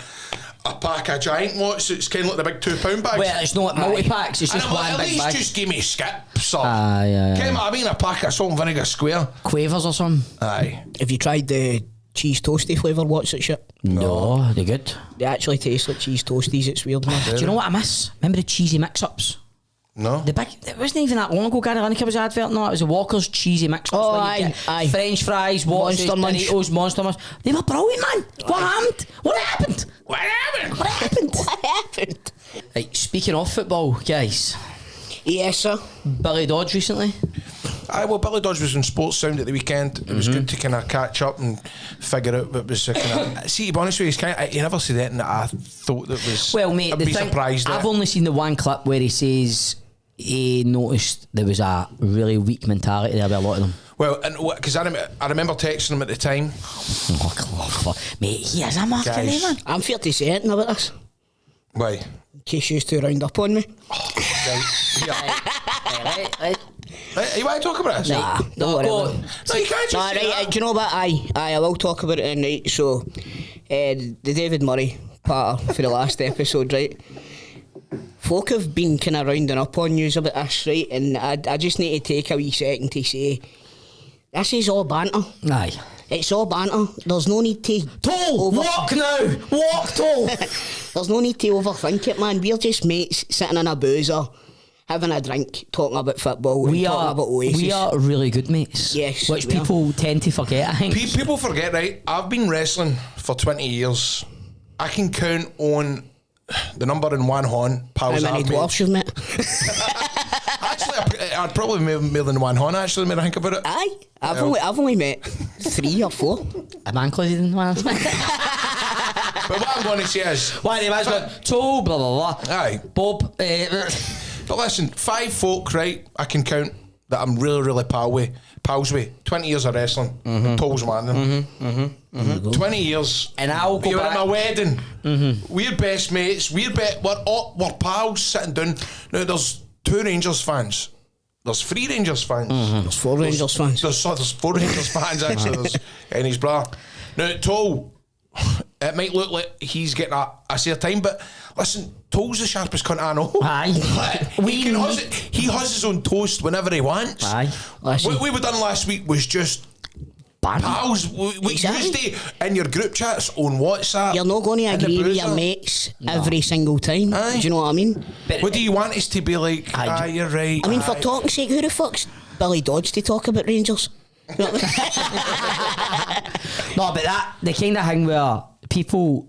a pack of giant Watsits, kind of like the big £2 bags. Well, it's not multi-packs, it's And just I'm like, one at big least bag. just give me skips or Aye. Kind of, I mean, a pack of salt and vinegar square. Quavers or something? Aye. Have you tried the cheese toasty flavour? What's it shit? No, they're good. They actually taste like cheese toasties. It's weird, man. Do you know what I miss? Remember the cheesy mix-ups? No. The big, it wasn't even that long ago. Gary Lineker was adverting. No, it was a Walker's cheesy mix-ups. Oh, where you aye, get aye. French fries, Watsits, Monster Munch. Doritos, Monster Munch. They were brilliant, man. What happened? What happened? What happened? What happened? What happened? Right, speaking of football, guys, Yes, sir. Billy Dodds recently. Aye, well, Billy Dodds was in Sports Sound at the weekend. It was good to kind of catch up and figure out what was kind of... See, to be honest with you, he's kind of, he never said anything that I thought that was... Well, mate, I'd the be thing, surprised I've at. only seen the one clip where he says he noticed there was a really weak mentality there by a lot of them. Well, because I remember texting him at the time. Mate, he is a marker, Guys. man. I'm fair to say it about this. Why? In case you two round up on me. Hey, you want to talk about this? Nah, don't worry about it. No, you can't just Nah, say right, that. do you know what? I will talk about it in right. So, the David Murray part for the last episode, right? Folk have been kind of rounding up on you about this, right? And I just need to take a wee second to say, this is all banter. Aye. It's all banter. There's no need to... Toal, walk now! Walk, Toal! There's no need to overthink it, man. We're just mates sitting in a boozer, having a drink, talking about football, and talking about Oasis. We are really good mates. Yes, Which we are. people tend to forget, I think. People forget, right? I've been wrestling for 20 years. I can count on the number in one hand. How Pals many I've made. dwarfs you've met? Actually, I'd probably more than one hand, actually, when I think about it. Aye. I've only met 3 or 4. A man included in one. But what I'm going to say is... Why the man's got Toal, blah, blah, blah. Aye. Bob, But listen, 5 folk, right, I can count that I'm really, really pals with. 20 years of wrestling. Toal's one of them. 20 years. And I'll go we were back. at my wedding. We're best mates. We're pals sitting down. Now, there's 2 Rangers fans. There's 3 Rangers fans. There's 4 Rangers fans. There's 4 Rangers fans, actually. And his brother. Now, Toal, it might look like he's getting a spare time, but listen, Toal's the sharpest cunt I know. Aye. He has his own toast whenever he wants. Aye. What we were done last week was just Banter. pals. We Exactly. used to, in your group chats on WhatsApp. You're not going to in the agree with your boozer. mates every single time. Aye. Do you know what I mean? What do you want us to be like? Aye. You're right. I mean, aye. for talk's sake, who the fuck's Billy Dodds to talk about Rangers? You know what I mean? No, but that, the kind of thing where people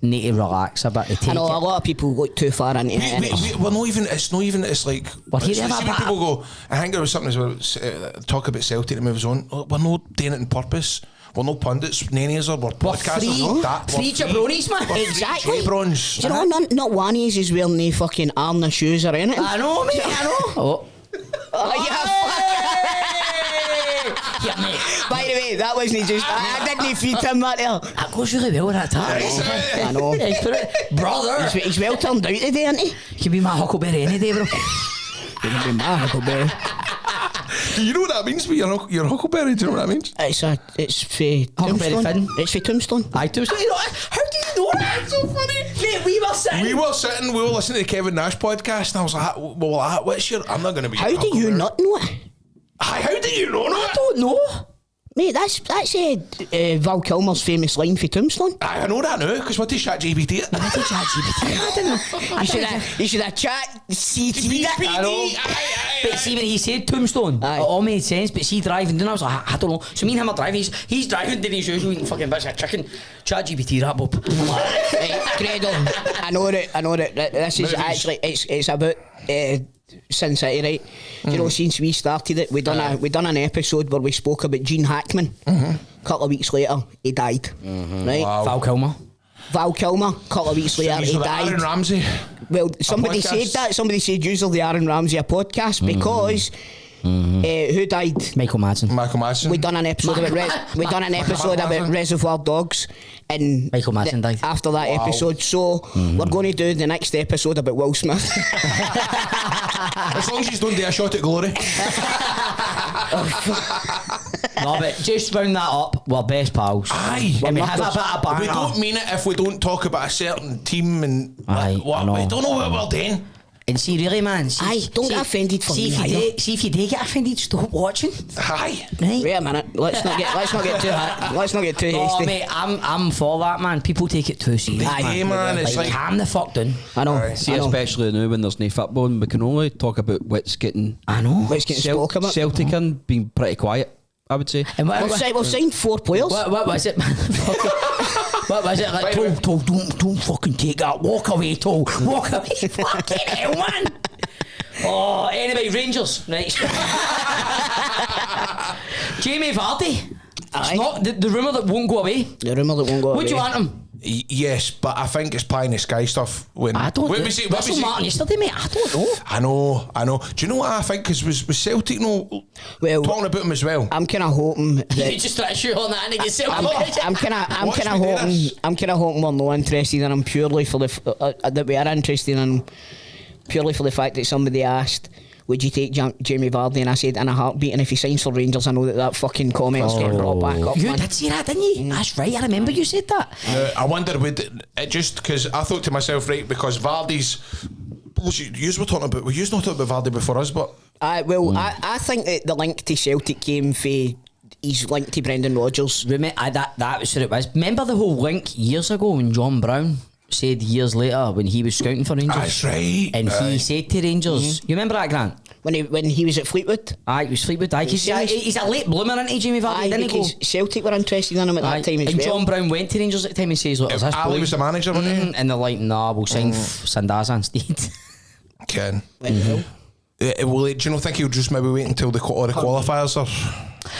need to relax a bit. They take I know a it. lot of people look too far into it. We're not even. It's not even. It's like. We're here it's to have see a when people go. I think there was something as well. Talk about Celtic and moves on. We're not doing it on purpose. We're no pundits, nannies, or we're podcasters. free- Not that. free jabronis, man. We're Exactly. free jabrons. Do you know, not one of us is wearing no fucking Arna shoes or anything. I know, mate, I know. Oh. Yeah, mate. By the way, that wasn't just... I didn't feed him that there. That goes really well with that tart. I know. Hey, put it, brother. He's well turned out today, isn't he? Can be my huckleberry any day, bro. He can be my huckleberry. Do you know what that means? But your huckleberry. Do you know what that means? It's for Huckleberry Tombstone. Finn. It's for Tombstone. I do. How do you know that? It's so funny. Mate, we were sitting. We were listening to the Kevin Nash podcast, and I was like, "Well, what's your? I'm not going to be." How do you not know it? Aye, how do you know? I don't know. Mate, that's Val Kilmer's famous line for Tombstone. I know that now because what did ChatGPT it? I did ChatGPT. I don't know. You should have chat CT that. I know. But see, when he said Tombstone, Aye. it all made sense. But see, driving down, I was like, I don't know. So me and him are driving. He's driving down his usual eating fucking bits of chicken. ChatGPT that, Bob. Right, Credo, I know that this is actually it's about Sin City, right? You know, since we started it, we done an episode where we spoke about Gene Hackman. A couple of weeks later, he died. Right? Wow. Val Kilmer. Val Kilmer, a couple of weeks later, he So the died. Aaron Ramsey. Well, somebody podcast. said that. Somebody said usually the Aaron Ramsey a podcast because who died? Michael Madsen. Michael Madsen. We done an episode about Reservoir Dogs, and Michael Madsen died. after that Wow. episode. So we're going to do the next episode about Will Smith. As long as you don't do a shot at glory. No, but just round that up, we're best pals. Aye. And we have a bit of banter. We don't mean it if we don't talk about a certain team and Aye, I know. we don't know what we're doing. And see, really, man. See, Aye, don't get offended for see me if you either. do, see if you do get offended, stop watching. Aye. Right? Wait a minute. Let's not get too Oh, hasty. mate, I'm for that, man. People take it too serious. Aye, man, it's like- calm the fuck down. I know. Aye. See, I know. especially now when there's no football, and we can only talk about what's getting I know. Let's get spoke about. Celtic and being pretty quiet, I would say. And We've signed 4 players. what was it, man? What was it? Like, Toal, don't fucking take that. Walk away, Toal. Walk away. Fucking hell, man. Oh, anyway, Rangers, right? Jamie Vardy. It's Aye. not the rumour that won't go away. The rumour that won't go Would away. you want him? Yes, but I think it's pie in the sky stuff. When I don't know. Russell Martin yesterday, mate. I don't know. I know. Do you know what I think? Because was Celtic talking about him as well? I'm kind of hoping that You just try to shoot on that and get yourself. I'm kind of hoping we're not interested in him purely for the that we are interested in him purely for the fact that somebody asked, would you take Jamie Vardy? And I said in a heartbeat. And if he signs for Rangers, I know that fucking comment's getting brought back up. You did say that, didn't you? That's right. I remember you said that. I wonder would it just because I thought to myself, right, because Vardy's. You were talking about. Well, you not talking about Vardy before us, but I think that the link to Celtic came for his link to Brendan Rodgers. Remember that was what it was. Remember the whole link years ago when John Brown said years later when he was scouting for Rangers. That's right. And he said to Rangers, you remember that, Grant? When he was at Fleetwood. Aye, it was Fleetwood. Aye, he's a late bloomer, isn't he, Jamie Vardy? Didn't he go? Celtic were interested in him at that time as and well. John Brown went to Rangers at the time and says, look, there's this Ali was the manager, wasn't he? And they're like, nah, we'll sign Sandaza instead. Ken. Well, do you not think he'll just maybe wait until all the qualifiers are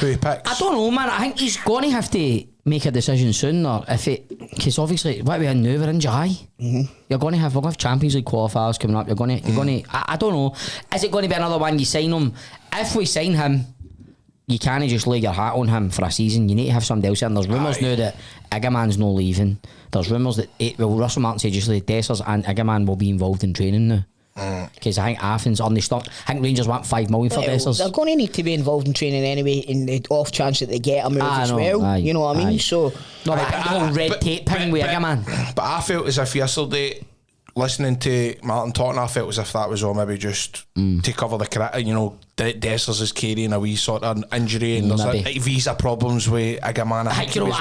who he picks? I don't know, man. I think he's going to have to make a decision soon, or if it, because obviously what we are now, we're in July. We'll have Champions League qualifiers coming up. You're going to. I don't know. Is it going to be another one? You sign him. If we sign him, you can't just lay your hat on him for a season. You need to have somebody else in. There's rumours now that Iggerman's no leaving. There's rumours that Russell Martin said just like Dessers and Iggerman will be involved in training now. Because I think Athens on the stock. I think Rangers want 5 million for Dessers. They're going to need to be involved in training anyway, in the off chance that they get a move as well. Aye, you know what I mean? So no, the whole red tape thing with Iggerman. But I felt as if yesterday, listening to Martin talking, I felt as if that was all maybe just to cover the credit. You know, Dessers is carrying a wee sort of injury and there's like visa problems with Iggerman.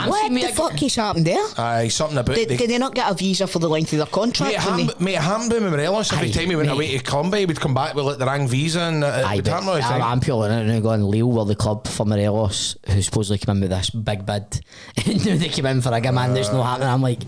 What the fuck has happened there? Aye, something about did they not get a visa for the length of their contract? Mate, it happened with Morelos. Every time he went away to Colombia, he would come back with like the wrong visa and I'm purely now going Lille were the club for Morelos who supposedly came in with this big bid and now they came in for Iggerman. There's no happening. I'm like,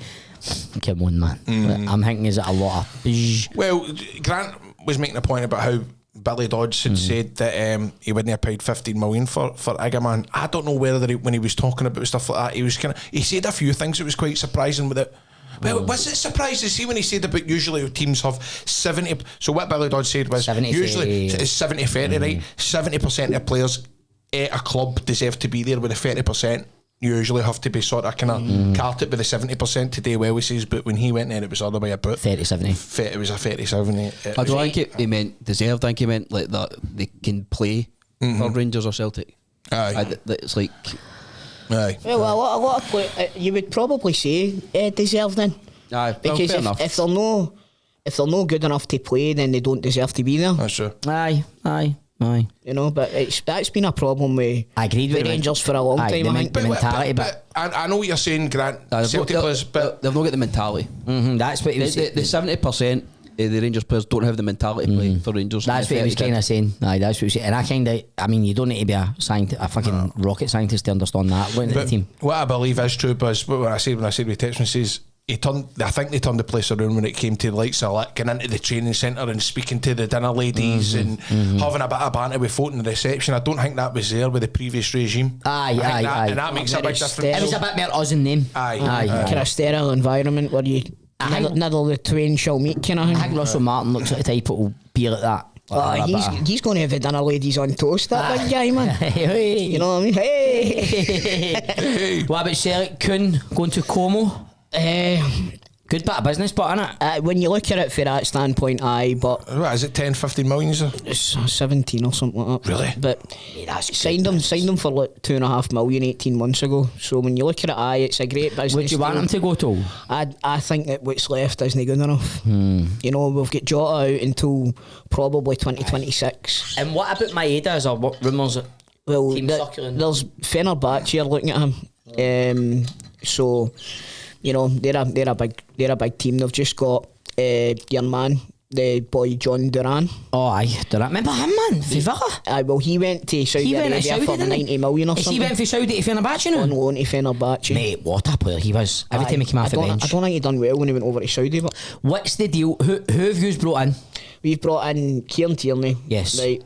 come on, man. I'm thinking is it a lot of well, Grant was making a point about how Billy Dodds had said that he wouldn't have paid 15 million for Iggerman. I don't know whether when he was talking about stuff like that, he said a few things that was quite surprising with it. Well, was it surprising? See when he said about usually teams have 70. So what Billy Dodds said was usually it's 70-30, right? 70% of players at a club deserve to be there with the 30%. Usually have to be sort of kind of carted with the 70% today. Well, he says, but when he went in, it was all the way about 30-70. It was a 30-70. I don't think he meant deserved. I think he meant like that they can play for Rangers or Celtic. Aye, it's like. Aye. Well, a lot of play, you would probably say deserved then. Aye, because if they're no good enough to play, then they don't deserve to be there. That's true. Aye. You know, but that's been a problem with Rangers for a long time. I think the mentality, but I know what you're saying, Grant. Celtic players, but they've not got the mentality. That's what he was saying. The 70% of the Rangers players don't have the mentality to play for Rangers. That's what he was kind of saying. Aye, that's what he was saying. And I mean, you don't need to be a fucking rocket scientist to understand that. The team. What I believe is true, but when I said with Texman says. I think they turned the place around when it came to the likes of getting into the training centre and speaking to the dinner ladies and having a bit of banter with folk in the reception. I don't think that was there with the previous regime. Aye. And that makes a big difference. It was a bit more us and them. Aye. Kind of sterile environment where you neither the twain shall meet kind of thing. I think Russell Martin looks like the type that will be like that. He's going to have the dinner ladies on toast, that big guy, man. Hey. You know what I mean? Hey. What about Celtic? Kuhn going to Como? Good bit of business, but innit? When you look at it from that standpoint, aye, but what is it, 10-15 million? It's 17 or something like that. Really? But signed him for like 2.5 million 18 months ago. So when you look at it, aye, it's a great business. Would you want him to go to? I think that what's left isn't good enough. You know, we've got Jota out until probably 2026. And what about Maeda? Is there rumours that there's Fenerbahce here looking at him. So you know, they're a big team. They've just got your man, the boy John Duran. Oh aye, Duran. Remember him, man? Villa. Well, he went to Saudi Arabia for 90 million or something. He went from Saudi to Fenerbahce now? On loan to Fenerbahce. Mate, what a player he was. Every time he came off the bench. I don't think he done well when he went over to Saudi. But what's the deal? Who have you brought in? We've brought in Kieran Tierney. Yes. Right.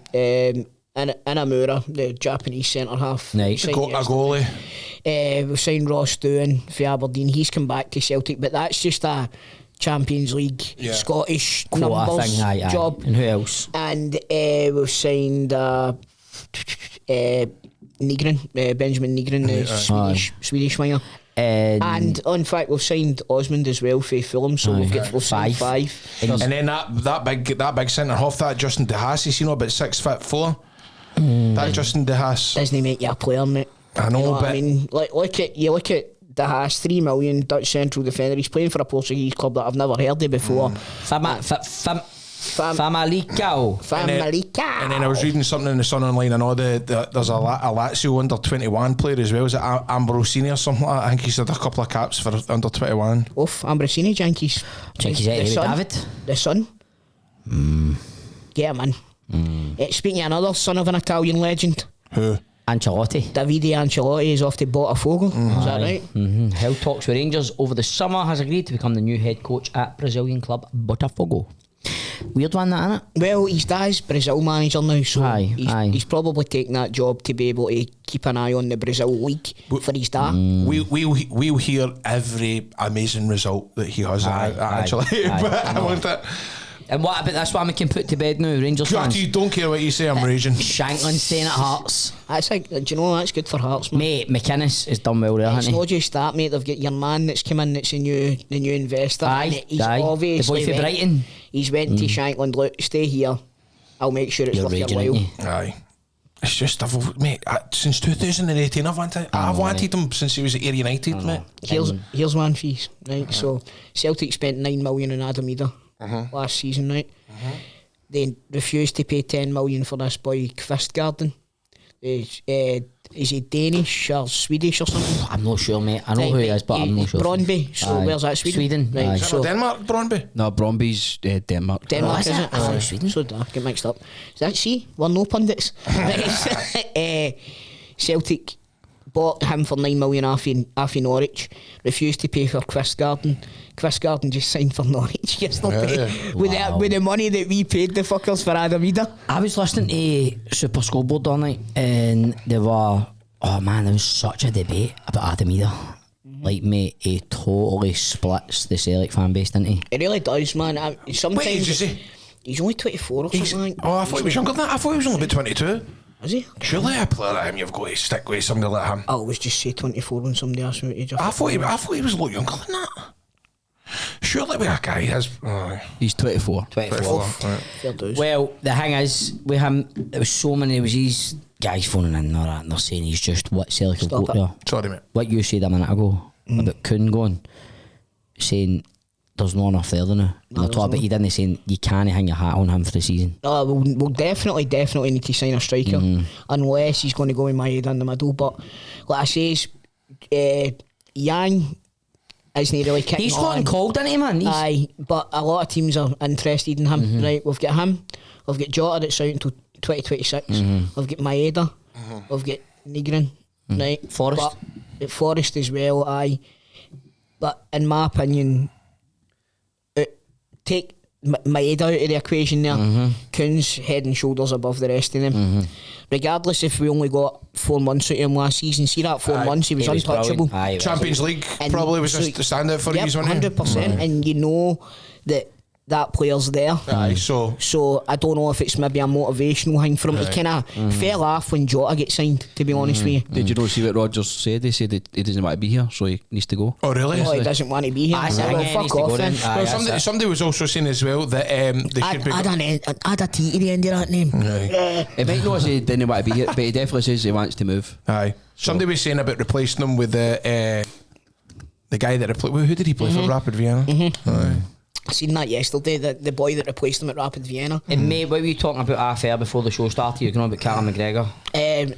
Inamura, the Japanese centre half. Nice. Signed A yesterday. goalie. We've signed Ross Doohan for Aberdeen. He's come back to Celtic, but that's just a Champions League Scottish Quota numbers thing, aye. job. And who else? And we've signed Nygren, Benjamin Nygren, the Swedish winger. And in fact, we've signed Osmond as well for Fulham, so we've signed five. And then that big centre half, that Justin DeHaas, you know, about 6'4". That Justin DeHaas Doesn't make you a player, mate. I know, You know what but I mean, look at DeHaas, 3 million, Dutch central defender. He's playing for a Portuguese club that I've never heard of before. Famalicão. Famalicão. And then I was reading something in the Sun online. I know there's a Lazio under 21 player as well. Is it Ambrosini or something like that? I think he's had a couple of caps for under 21. Oof, Ambrosini, Yankees. Yankees anyway, David. The son. Get him in. Speaking of another son of an Italian legend, Who? Ancelotti. Davide Ancelotti is off to Botafogo. Is that right? Held talks with Rangers over the summer, has agreed to become the new head coach at Brazilian club Botafogo. Weird one, that, innit? Well, his dad's Brazil manager now, so he's probably taking that job to be able to keep an eye on the Brazil league for his dad. We'll hear every amazing result that he has actually. I want that. And what about this one we can put to bed now, Rangers fans? You don't care what you say, I'm raging. Shankland staying at Hearts. That's like, do you know, that's good for Hearts, man. Mate, McInnes has done well there, It's hasn't he? not just that, mate. They've got your man that's come in, that's the new investor. Aye, He's aye. obviously The boy for Brighton. He's went to Shankland. Look, stay here. I'll make sure it's You're worth your raging, while. aren't you? Aye. It's just, mate, since 2018 I've wanted him since he was at Ayr United, mate. Here's one fees, right? So Celtic spent 9 million on Adam Ida last season, right? They refused to pay 10 million for this boy Kvistgarden. Is he Danish or Swedish or something? I'm not sure, mate. I know who he is, but I'm not sure. Brøndby. So where's that? Sweden. Right. Aye. Is that Denmark, Brøndby? No, Bromby's Denmark. Denmark, is is it? it? I thought it was Sweden. So I get mixed up. Is that we're no pundits. Celtic bought him for 9 million off in Norwich. Refused to pay for Kvistgarden. Kvistgarden just signed for Norwich yesterday with the money that we paid the fuckers for Adam Ida. I was listening to Super Scoreboard all night, and there was such a debate about Adam Ida. Like, mate, he totally splits the Celtic fan base, didn't he? It really does, man. Sometimes Wait, is he? He's only 24 or something. I thought he was younger than that. I thought he was only about 22. Is he? Surely a player like him, you've got to stick with somebody like him. I always just say 24 when somebody asks me what age I thought he was a lot younger than that. Surely that guy has. He's 24. 24. Right. Fair dues. Well, the thing is, with him, there was so many, there was these guys phoning in and all that, and they're saying he's just what Celtic have got there. Sorry, mate. What you said a minute ago about Kuhn going, saying there's not enough there now. And they're talking about you didn't, saying you can't hang your hat on him for the season. We'll definitely need to sign a striker unless he's going to go in my head in the middle. But like I says, Yang isn't really kicking He's on. gotten called, didn't he, man? Aye, but a lot of teams are interested in him. Right, we've got him. We've got Jota that's out until 2026. We've got Maeda. We've got Nygren. Right, Forrest. But Forrest as well. Aye, but in my opinion, take Maeda out of the equation there. Kuhn's head and shoulders above the rest of them. Regardless if we only got 4 months out of him last season, see that 4 months he was untouchable. brilliant. Aye, Champions League And probably was so- just the standout for you, wasn't it? 100%. And you know that player's there. Aye, so So I don't know if it's maybe a motivational thing for him. He kind of fell off when Jota gets signed, to be honest with you. Did you not see what Rodgers said? He said that he doesn't want to be here, so he needs to go. oh really? Oh, he doesn't want to be here. Aye, Well, he needs fuck to go off then. then. Aye, Well, that's somebody was also saying as well that they should be. Add a T to the end of that name. Aye. He might not say he didn't want to be here, but he definitely says he wants to move. Aye. Somebody was saying about replacing him with the guy that replaced. Who did he play for? Rapid Vienna. Aye. I seen that yesterday, the boy that replaced him at Rapid Vienna. And mate, what were you talking about half hour before the show started? You were going about Callum McGregor. I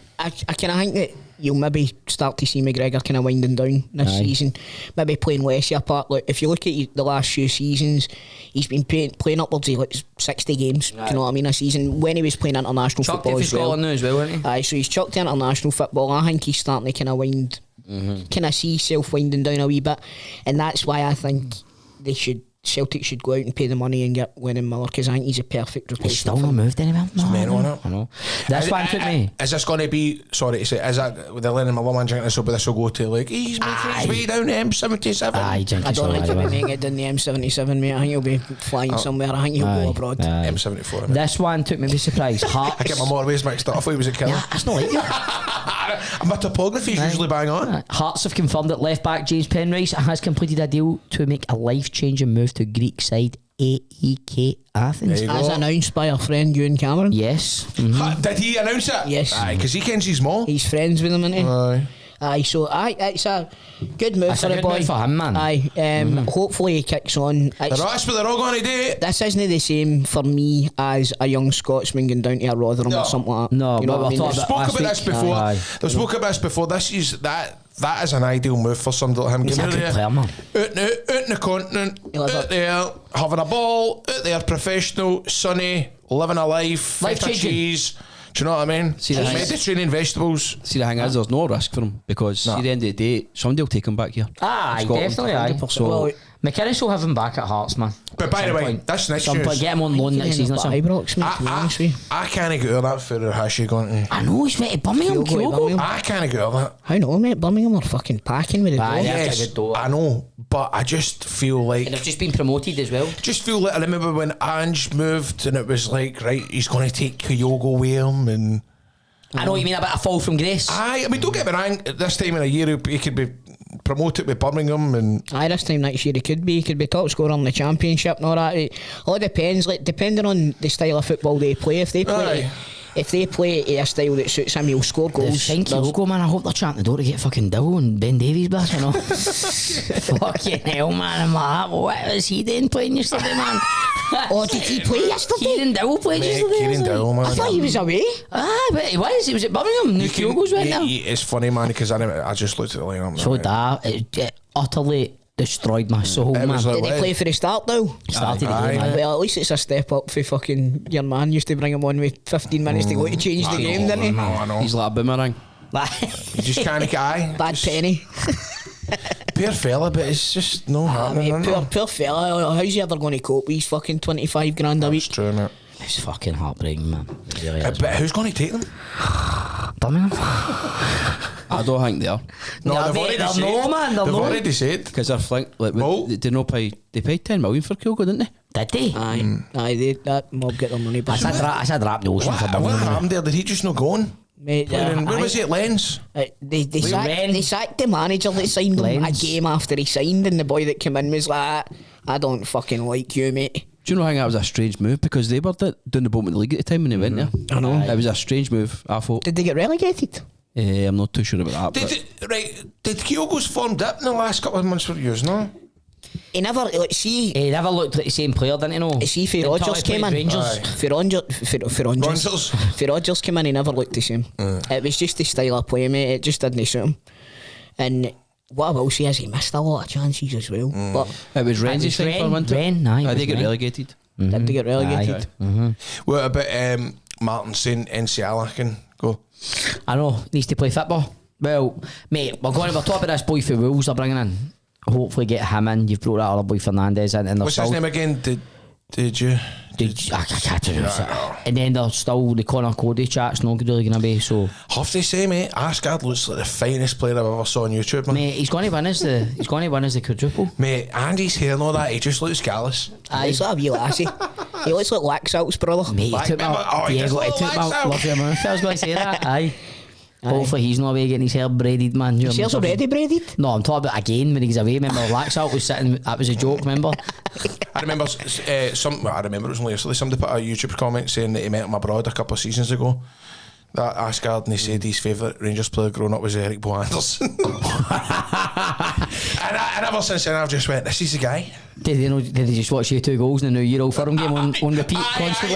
kind of think that you'll maybe start to see McGregor kind of winding down this season, maybe playing less of a part. Like, if you look at the last few seasons, he's been playing upwards of like 60 games. Do you know what I mean? A season when he was playing international Chucked football it for as well. Scotland now as well, wasn't he? Aye, so he's chucked international football. I think he's starting to kind of wind, kind of see himself winding down a wee bit, and that's why I think they should Celtic should go out and pay the money and get Lennon Miller, because I think he's a perfect He's replacement. still not moved anywhere. No, mental, I know. innit? I know. This one took me. Is this going to be, sorry to say, is that with the Lennon Miller man drinking this, but this will go to like, he's making his way down the M77? Aye, drinking I don't think he'll be so making it down the M77, mate. I think he'll be flying somewhere. I think he'll go abroad. M74. I mean. This one took me by surprise. Hearts. I get my motorways mixed up. I thought he was a killer. Yeah, that's not like you. My topography is usually bang on. Hearts have confirmed that left back James Penrice has completed a deal to make a life-changing move to Greek side AEK Athens. There you As go. announced by our friend Ewan Cameron. Yes. Did he announce it? Yes. Aye, because he kens he's small. He's friends with him, isn't he? Aye. Aye, so it's a good move That's for a the good boy. move for him, man. Aye, hopefully he kicks on. That's what they're all going to do. This isn't the same for me as a young Scotsman going down to a Rotherham No. or something like that. No, you know but what I we're mean? talking They've about spoke last about this week. before. Aye. They've spoke about this before. This is that is an ideal move for somebody like him. He's a Getting good out player, man. out in the continent, He'll have out there, having a ball, out there, professional, sunny, living a life, feta Life-changing. cheese. Do you know what I mean? See, that's- Mediterranean vegetables. See, the thing is, there's no risk for him because at the end of the day, somebody will take him back here. Aye, Scotland. definitely, aye. 100%. So, Well, McInnes will have him back at Hearts, man. But by Some the way, point. that's next Some year's. point, get him on loan next season or something. Ibrox, mate, to be honest with you. I can't get over that for Toothache going to. I know, he's went to Birmingham, Kyogo to Kyogo. Birmingham. I can't get over that. How no, mate? Birmingham are fucking packing with the Aye, ball. yeah. That's a Yes, good door. I know, but I just feel like. And they've just been promoted as well. Just feel like I remember when Ange moved and it was like, right, he's going to take Kyogo with him and. I know what you mean about a fall from grace. I mean, don't get me wrong. At this time of the year, he could be promoted with Birmingham and. Aye, this time next year he could be. He could be top scorer in the championship and all that. It all depends, like depending on the style of football they play. If they play, Aye. if they play a style that suits him, he'll score They've goals. signed There's- Kyogo, man. I hope they're chanting the door to get fucking Dill and Ben Davies back, you know. Fucking hell, man. I'm like, what was he doing playing yesterday, man? Oh, did he play yesterday? Kieran Dill played Mate, yesterday. Kieran wasn't he? Dill, man. I thought he was away. Ah, but he was. He was at Birmingham. The Kyogo's went there. It's funny, man, because I just looked at the lineup. So that it utterly destroyed my soul, It man. was like- Did he play for the start though? Started the Aye. game, man. Well, at least it's a step up for fucking your man. Used to bring him on with 15 minutes to go to change the game, didn't he? No, I know. He's like a boomerang. You just can't get eye. Bad penny. Poor fella, but it's just no happening. Mate, poor fella. How's he ever going to cope? He's fucking 25 grand a It's week. true, mate. It's fucking heartbreaking, man. It really is. But who's going to take them? Birmingham. I don't think they are No, they've they're no, man. They're They've no. already said. because they're like Well- they did not pay. They paid 10 million for Kyogo, didn't they? Did they? Aye, that mob get their money back. I said rap the ocean for What Birmingham. happened there? Did he just not go on? Mate, Where was he at Lens? They sacked the manager that signed him a Lens. game after he signed, and the boy that came in was like, I don't fucking like you, mate. Do you know? I think that was a strange move because they were doing the bottom of the league at the time when they went there. I know. It was a strange move. I thought. Did they get relegated? I'm not too sure about that. Did Kyogo's formed up in the last couple of months for years, no? He never, like, see, He never looked like the same player, didn't he? No. see, for Until Rodgers he came played in. Rangers. For Rangers. For Rodgers came in, he never looked the same. It was just the style of play, mate. It just didn't suit him. And what I will say is he missed a lot of chances as well. But It was Ren's was thing for Ren, winter. Ren, aye, it They was get Ren. relegated. did they get relegated? What about Martin saying NCL can go? I know, needs to play football. Well, mate, we're talking about this boy for Wolves they're bringing in. Hopefully get him in. You've brought that other boy Fernandez in, and they're What's still. his name again? Did you? I can't pronounce it. And then there's still the Connor Cody chat's not really going to be so. Have to say, mate, Asgard looks like the finest player I've ever saw on YouTube, man. Mate, he's going to win as the quadruple. Mate, Andy's hair and all that, he just looks callous. He's like a wee lassie. He looks like Laxalt's brother. Mate, he Like, took my remember- he does Diego. He look took like my so. love your mouth. I was going to say that. Aye. Hopefully he's not away getting his hair braided, man. His hair's already braided. No, I'm talking about again when he's away. Remember, Laxalt was sitting. That was a joke. Remember? I remember I remember it was only yesterday, somebody put a YouTube comment saying that he met him abroad a couple of seasons ago. That Asgard, and he said his favourite Rangers player growing up was Eric Bo Anderson. and ever since then I've just went, this is the guy. Did they just watch you 2 goals in the New Year Old Firm game on repeat constantly?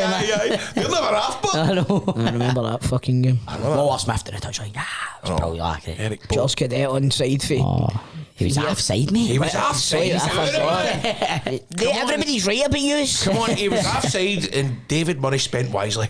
You'll never have, but I know. I remember that fucking game. Waller Smith did a touchline. Yeah, it was probably like it. Eric Bo. Josh Cadet on side fee. Oh, he was offside, mate. He was offside. I forgot. Everybody's right about you. Come on, he was offside and David Murray spent wisely.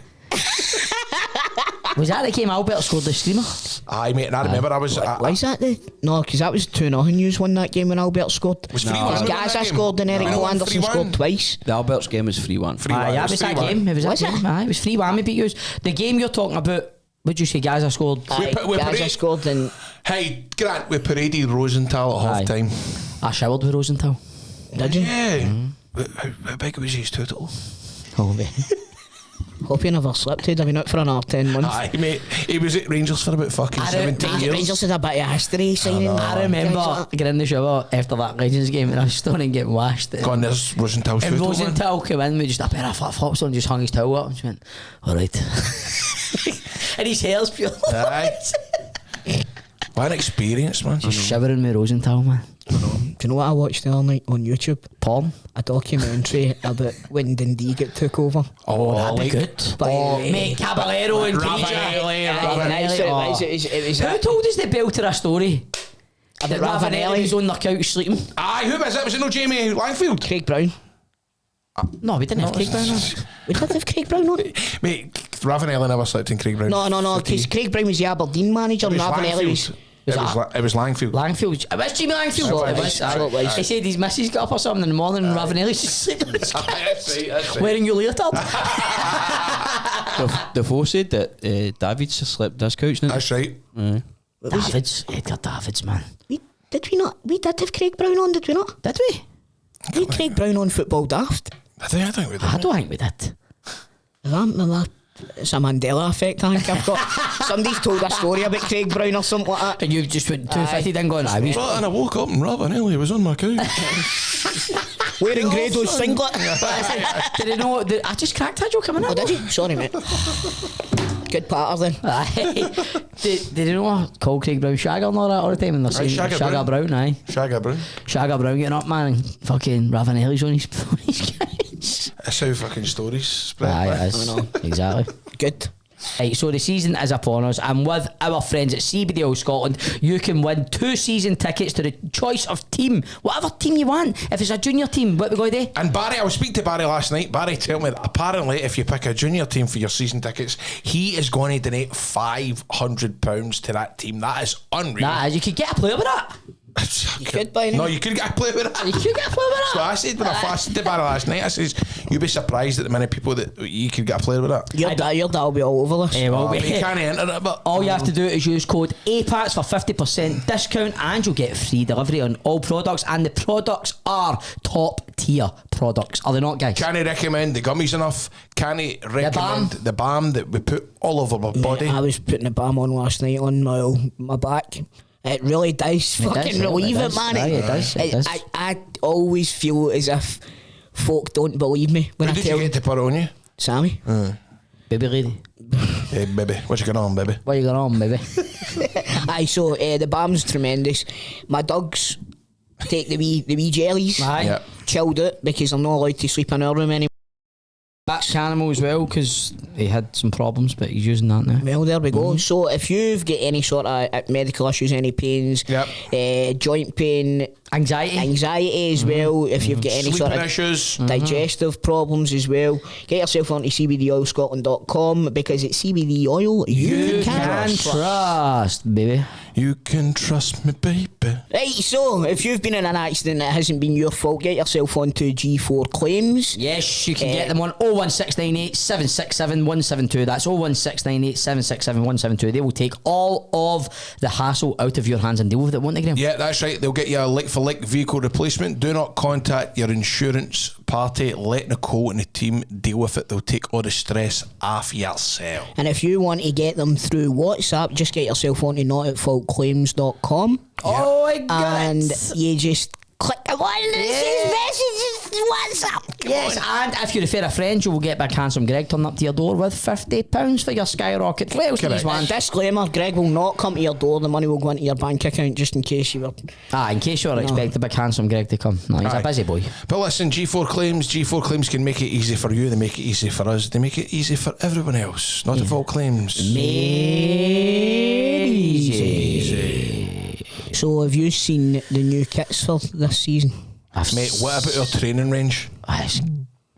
Was that the game Albert scored the streamer? Aye, mate, and I remember I was... Was that the... No, because that was 2-0 news won that game when Albert scored. Was 3-1 Because won that Gaza game? scored and Eric No, Anderson 3-1. scored twice. The Alberts game was 3-1. 3-1. Aye, that was that game. It was Was that it? game. Aye, it was 3-1 we beat you. The game you're talking about, would you say Gaza scored? Aye, we Gaza parade- scored and... Hey, Grant, we paraded Rosenthal at Aye. half time. I showered with Rosenthal. Did you? Yeah. How big was his total? Oh, man. Hope you never slept. He'd have been out for another 10 months. Aye, mate. He was at Rangers for about fucking I 17 don't- years. Rangers had a bit of history signing. I remember getting in the shower after that Legends game and I was stoning getting washed. Go on, there's Rosenthal's And total. Rosenthal came in with just a pair of flip-flops on and just hung his towel up and just went, alright. And his hair's pure. Aye. What an experience, man. Just shivering with Rosenthal, man. Do you know what I watched the other night on YouTube? Porn. A documentary about when Dundee took over. Oh, that'd like- be good. By the way. Mate, Caballero and Ravanelli, Who told us the belter a story? That Ravanelli was on their couch sleeping? Aye, who was it? Was it no Jamie Langfield? Craig Brown. No, we didn't have Craig Brown on. We did have Craig Brown on. Mate, Ravanelli never slept in Craig Brown. No, because Craig Brown was the Aberdeen manager and Ravanelli was... It was Langfield. Langfield. It was Jimmy Langfield. So It it was. was, so it was. He said his missus got up or something in the morning and Ravanelli's just sleeping on his couch. That's right. Wearing your leotard. The four said that David's slept on his couch now. That's right. Davids. Edgar Davids, man. Did we not? We did have Craig Brown on, did we not? Did we? We had Craig Brown on Football Daft. I think we did. I don't think we did. It's a Mandela effect, I think I've got. Somebody's told a story about Craig Brown or something like that. And you've just went 250 then going, I was. Well, and I woke up and Ravanelli was on my couch. Wearing Grado's singlet. Did you know? I just cracked that joke coming Oh, out. did you? Sorry, mate. Good patter then. Aye. Did you know what? Call Craig Brown Shagger and all that all the time and they're saying Shagger Brown, aye. Shagger Brown. Shagger Brown getting up, man, and fucking Ravanelli's on his couch. That's how fucking stories spread. Aye, man. it is. I know. Exactly. Good. Right, so the season is upon us, and with our friends at CBD Oil Scotland, you can win 2 season tickets to the choice of team, whatever team you want. If it's a junior team, what we go do? And Barry, I was speaking to Barry last night. Barry told me that apparently if you pick a junior team for your season tickets, he is going to donate £500 to that team. That is unreal. Nah, you could get a player with that. You could buy No, you could get a play with that. You could get a player with So that. I said when I fasted to Barry last night, I says, you'd be surprised at the many people that you could get a player with that. Your that'll be all over this. Eh, well, You can't enter it, but all you have to do is use code APATS for 50% discount and you'll get free delivery on all products, and the products are top tier products, are they not, guys? can he recommend the gummies enough? Can he recommend the balm that we put all over my body? I was putting the balm on last night on my back. It really does fucking relieve it, man. Aye, it does, it does. I always feel as if folk don't believe me when Who I did tell you get to put it on you? Sammy. Baby lady. Hey, baby, what you got on, baby? What you got on, baby? Aye, so the balm's tremendous. My dogs take the wee jellies. Aye. Yeah. Chilled out because I'm not allowed to sleep in our room anymore. Back animal as well because he had some problems, but he's using that now. Well, there we go. So if you've got any sort of medical issues, any pains, joint pain, anxiety as well, if you've got any Sleeping sort of issues. digestive problems as well, get yourself onto cbdoilscotland.com because it's CBD oil you can trust, baby. You can trust me, baby. Right, so if you've been in an accident that hasn't been your fault, get yourself onto G4 Claims. Yes, you can get them on 01698 767 172. That's 01698 767 172. They will take all of the hassle out of your hands and deal with it, won't they, Graham? Yeah, that's right. They'll get you a like-for-like vehicle replacement. Do not contact your insurance party. Let Nicole and the team deal with it. They'll take all the stress off yourself. And if you want to get them through WhatsApp, just get yourself onto notатfaultclaims.com. Oh my god. And you just click a one and it says messages WhatsApp. Yes, and if you refer a friend, you will get Big Handsome Greg turn up to your door with £50 for your skyrocket. What else Correct. these ones? Disclaimer, Greg will not come to your door. The money will go into your bank account just in case you were... In case you're expecting Big Handsome Greg to come. No, he's Aye. a busy boy. But listen, G4 Claims can make it easy for you. They make it easy for us. They make it easy for everyone else. Not at fault claims. Easy. So have you seen the new kits for this season? Mate, what about our training range? It's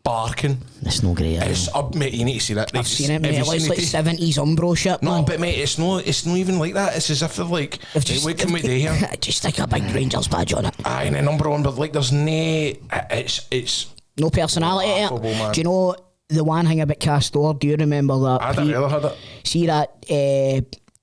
barking. It's no great. It's up, mate. You need to see that. I've seen it, mate. Have It you looks seen like it? 70s Umbro shit, No, man. but mate, it's not even like that. It's as if they're like, what can we do here? Just like a big Rangers badge on it. Aye, and a number on, but like there's it's No personality in laughable, man. it. Do you know the one thing about Castor? Do you remember that? I didn't really had it. See that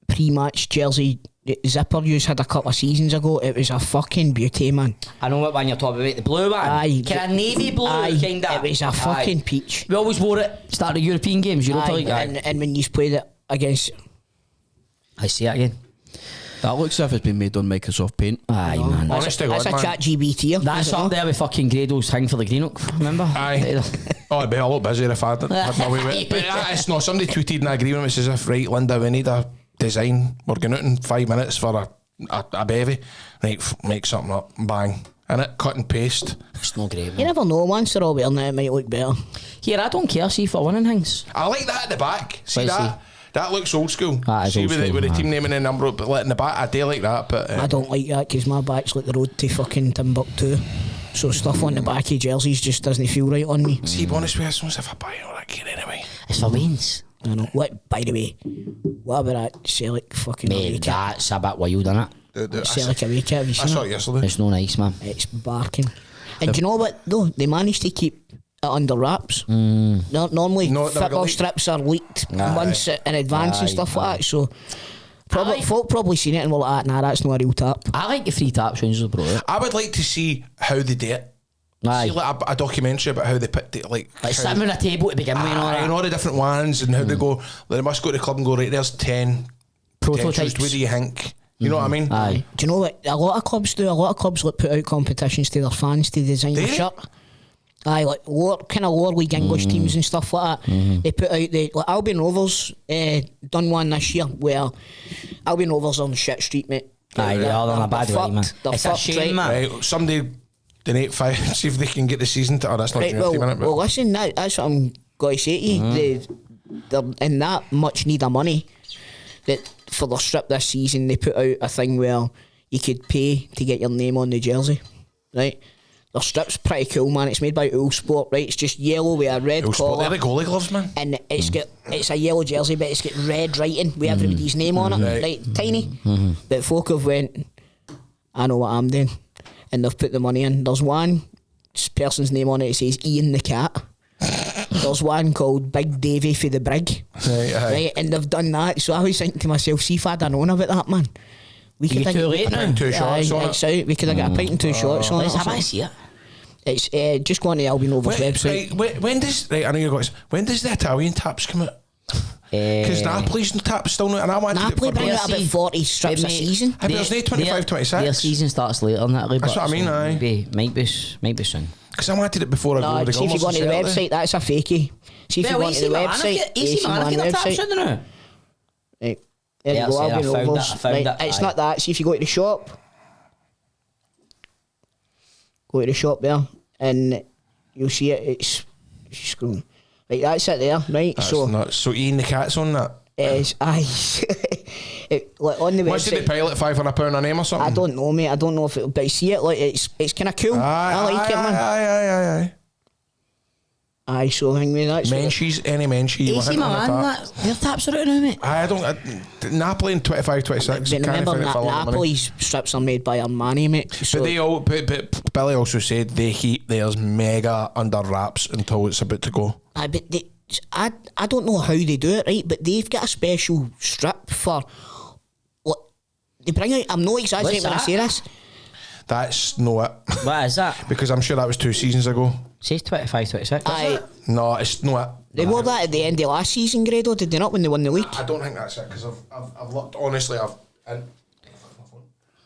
pre-match jersey zipper you had a couple of seasons ago? It was a fucking beauty, man. I know what one you're talking about. The blue one. Aye. Kind of navy blue, kind of. It was a fucking peach. We always wore it. Start the European games, Europa League. And when you played it against... I see it again. That looks as if it's been made on Microsoft Paint. Aye, man. Honest to That's God, a man. chat GBT. That's up there with fucking Grado's thing for the Greenock, remember? Aye. Oh, I'd be a lot busier if I had my way with it. But it's not. Somebody tweeted and I agree with him. It says, if, right, Linda, we need a design. We're going out in 5 minutes for a bevy. Right, make something up. Bang. And it cut and paste. It's no great, You man. never know, once they're all wearing it, it might look better. Here, I don't care, see, for winning things. I like that at the back. See Let's that? That looks old school. That is See old with, school, with the man. team name and the number, but like in the back, I do like that. But I don't like that because my back's like the road to fucking Timbuktu. So stuff on the back of jerseys just doesn't feel right on me. see, be honest with you, it's not as if I buy all that gear anyway. It's for wins. I know. What, by the way, what about that Celtic fucking away Mate, kit? that's a bit wild, isn't it? Celtic away kit, have you I seen saw it? it yesterday. It's no nice, man. It's barking. And do you know what though? They managed to keep it under wraps. Normally No, they football got strips are leaked Aye. months in advance and Aye, stuff aye. like that. So Aye. folk probably seen it and were like, nah, that's not a real tap. I like the free tap sounds bro. I would like to see how they do it. Aye. See like a documentary about how they put the, like Like how sitting on a table to begin with and all and that. all the different ones and how they go. Like, they must go to the club and go, right, there's 10 Prototypes. potentials. What do you think? You know what I mean? Aye. Do you know what a lot of clubs do? A lot of clubs like put out competitions to their fans to design Do a they? shirt. Aye, like kind of lower league English teams and stuff like that. They put out like Albion Rovers done one this year where Albion Rovers are on the shit street, mate. Aye, they are on a bad way, man. They're It's a fucked, shame, right? man. Right, somebody donate 5, see if they can get the season to. Oh, that's not Right, junior team, well, innit? But well, listen, that's what I'm going to say to you. They're in that much need of money that for their strip this season they put out a thing where you could pay to get your name on the jersey, right? Their strip's pretty cool, man. It's made by All Sport, right? It's just yellow with a red collar. they're the goalie gloves, man. And it's a yellow jersey, but it's got red writing with everybody's name on it, right? Tiny. But folk have went, I know what I'm doing, and they've put the money in. There's one person's name on it. It says Ian the Cat. There's one called Big Davy for the Brig, right? And they've done that. So I was thinking to myself, see if I'd have known about that, man. We You too late now. Two shots on it's it. out. We could have got a pint and 2 shots on it. Let's or have a something. see it. It's just go on the Albion Rovers website. Right, when does I know you got this. When does the Italian taps come out? Because Napoli's taps still not, and I wanted Napoli it bring for out about see, 40 strips a mate, season. Hey, but there's no 25, 26. Their season starts later, Natalie. That's what I mean, aye. Might be soon. Because I wanted it before I go No, to the see if you go Gunners onto the on Saturday. website, that's a fakey. See if you go onto the website, Easy man, I get the taps in now. Right. There Yeah, you go, I Albion found Rovers. it, I found Right, it, it's aye. not that. See if you go to the shop. Go to the shop there, and you'll see it. It's scrolling. Right, that's it there. Right, That's so nuts. So Ian the Cat's on that. it's like on the Much did website. they pilot £500 a name or something? I don't know, mate. I don't know if it, but you see it like it's kind of cool. I like it, man. Aye. Aye, so hang with that. So Menchies, any Menchie. you Easy want on the man, tap. their taps are out now, mate. I don't. Napoli in 25, 26. But can't remember, find it for a lot of money. Napoli's strips are made by Armani, mate. So But they all. But Billy also said they keep theirs mega under wraps until it's about to go. Aye, but I don't know how they do it, right? But they've got a special strip for. What they bring out. I'm not exaggerating What's when I that? say this. That's no it. What is that? Because I'm sure that was 2 seasons ago. Says 25, 26. Aye, No, it's no it. they wore that at the end of last season, Grado, did they not, when they won the league? I don't think that's it because I've looked. Honestly, and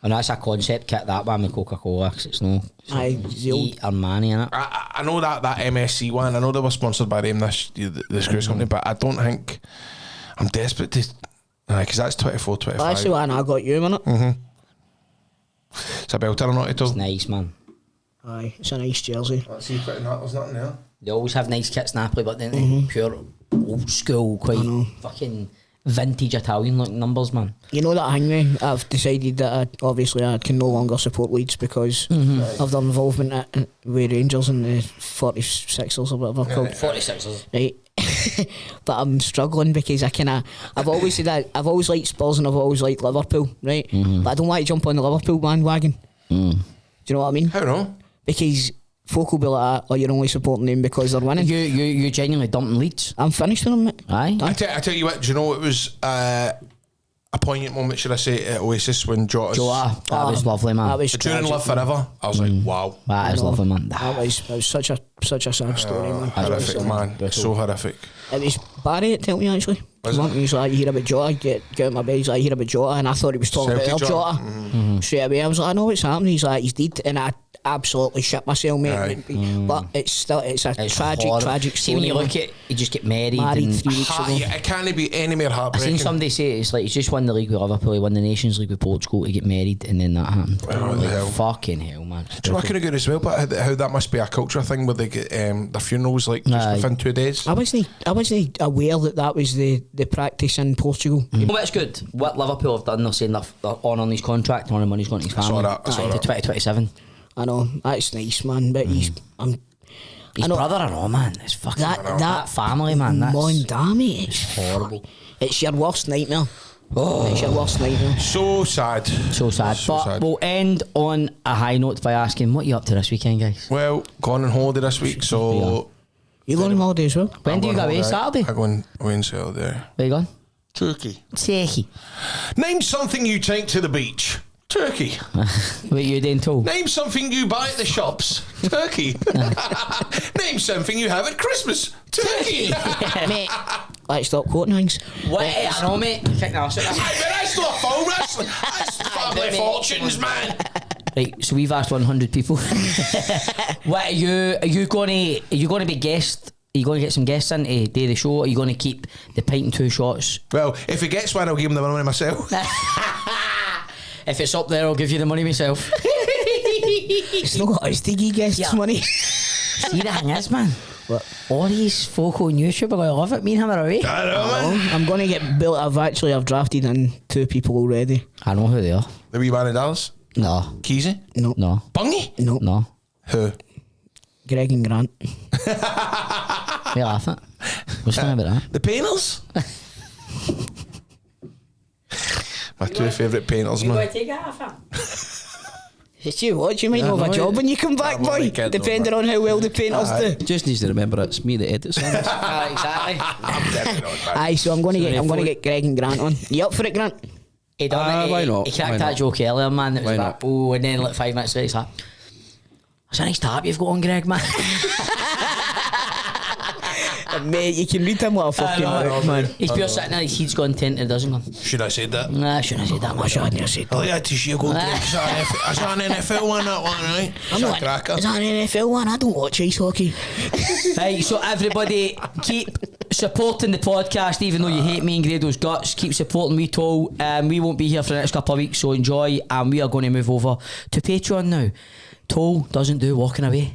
And that's a concept kit, that one with Coca-Cola, 'cause it's no Aye, the old. Armani in it. I know that MSC one. I know they were sponsored by them this cruise company, but I don't think I'm desperate to. Because that's 24, 25. That's the one I got you, wasn't it? It's a belter or not at all. It's nice, man. Aye, it's a nice jersey. Let's see, there's nothing there. They always have nice kits, Napoli, but then they pure old school, quite fucking vintage Italian looking numbers, man. You know that thing, mate? I've decided that I can no longer support Leeds because of their involvement with Rangers in the 46ers or whatever they're called. 46ers. Right. But I'm struggling because I've always said that I've always liked Spurs and I've always liked Liverpool, right? But I don't want to jump on the Liverpool bandwagon. Do you know what I mean? How no? Because folk will be like, oh, you're only supporting them because they're winning. You genuinely dumping Leeds? I'm finished with them, mate. Aye. I tell you what, do you know it was a poignant moment, should I say, at Oasis when Jota, that was lovely, man. That was During Live Forever, I was like, wow. That is lovely, man. That was such a sad story, man. Horrific, man. So horrific. It was Barry that told me, actually. He's like, you hear about Jota, get out of my bed. He's like, you hear about Jota, and I thought he was talking Celtic about Jota. Straight away, I was like, I know what's happening. He's like, he's dead, and I absolutely shit myself, mate. But it's tragic See, when story. you look at, you just get married 3 and weeks ago. It can't be any more I heartbreaking. seen somebody say it's like he's just won the league with Liverpool, he won the Nations League with Portugal to get married, and then that happened. Oh, the hell. Fucking hell, man. Do you know what I could have got as well, but how that must be a culture thing where they get their funerals like just within 2 days. I wasn't aware that was the practice in Portugal. Well, it's good. What Liverpool have done, they're saying they're on his contract, and all the money's going to his family. I saw that. To 2027. I know, that's nice, man, but His brother and all, man. It's fucking that family, man. That's Mon damn it, it's horrible. It's your worst nightmare. Oh. It's your worst nightmare. So sad. So sad. But sad. we'll end on a high note by asking, what are you up to this weekend, guys? Well, gone on holiday this week, so... You going on holiday as well? When do you go away? Saturday? I'm going away on Saturday. Where you going? Turkey. Turkey. Name something you take to the beach. Turkey. What you doing, Toal? Name something you buy at the shops. Turkey. Name something you have at Christmas. Turkey. Mate, let's stop quoting things. What? I know, mate. Kick the arse at that. That's not phone wrestling. That's family fortunes, man. Right, so we've asked 100 people. What are you going to be guest? Are you going to get some guests in to do the show? Are you going to keep the pint and 2 shots? Well, if it gets one, I'll give him the money myself. If it's up there, I'll give you the money myself. It's not got us to give guests money. See, the thing is, man. What? All these folk on YouTube are going to love it. Me and him are away. I know, man. I'm going to get built. I've drafted in 2 people already. I know who they are. The wee man in Dallas. No. Keezy. No. No. Bungy. No. No. Who? Greg and Grant. You're laughing. What's funny about that? The painters. My 2 favourite painters, man. take it off. It's you what? You might not have a job when you come back, boy. Depending on how well the painters do. Just needs to remember it's me that edits on this. Exactly. I'm definitely not back. Aye, so I'm going to get Greg and Grant on. You up for it, Grant? He done it. Why not? He cracked Why that not? joke earlier, man. That was Why like, not? oh, and then like 5 minutes later, he's like, "It's a nice tap you've got on, Greg, man." Mate, you can read him like a fucking book, man. He's pure sitting there, his heat's gone tinted, doesn't he? Should I say that? Nah, I shouldn't have said that much. I shouldn't have said Oh yeah, Kyogo. Is that an NFL one? That one, right? I'm Is like, that a cracker? is that an NFL one? I don't watch ice hockey. Right, so everybody keep supporting the podcast, even though you hate me and Grado's guts. Keep supporting me, Toal. We won't be here for the next couple of weeks, so enjoy. And we are going to move over to Patreon now. Toal doesn't do walking away.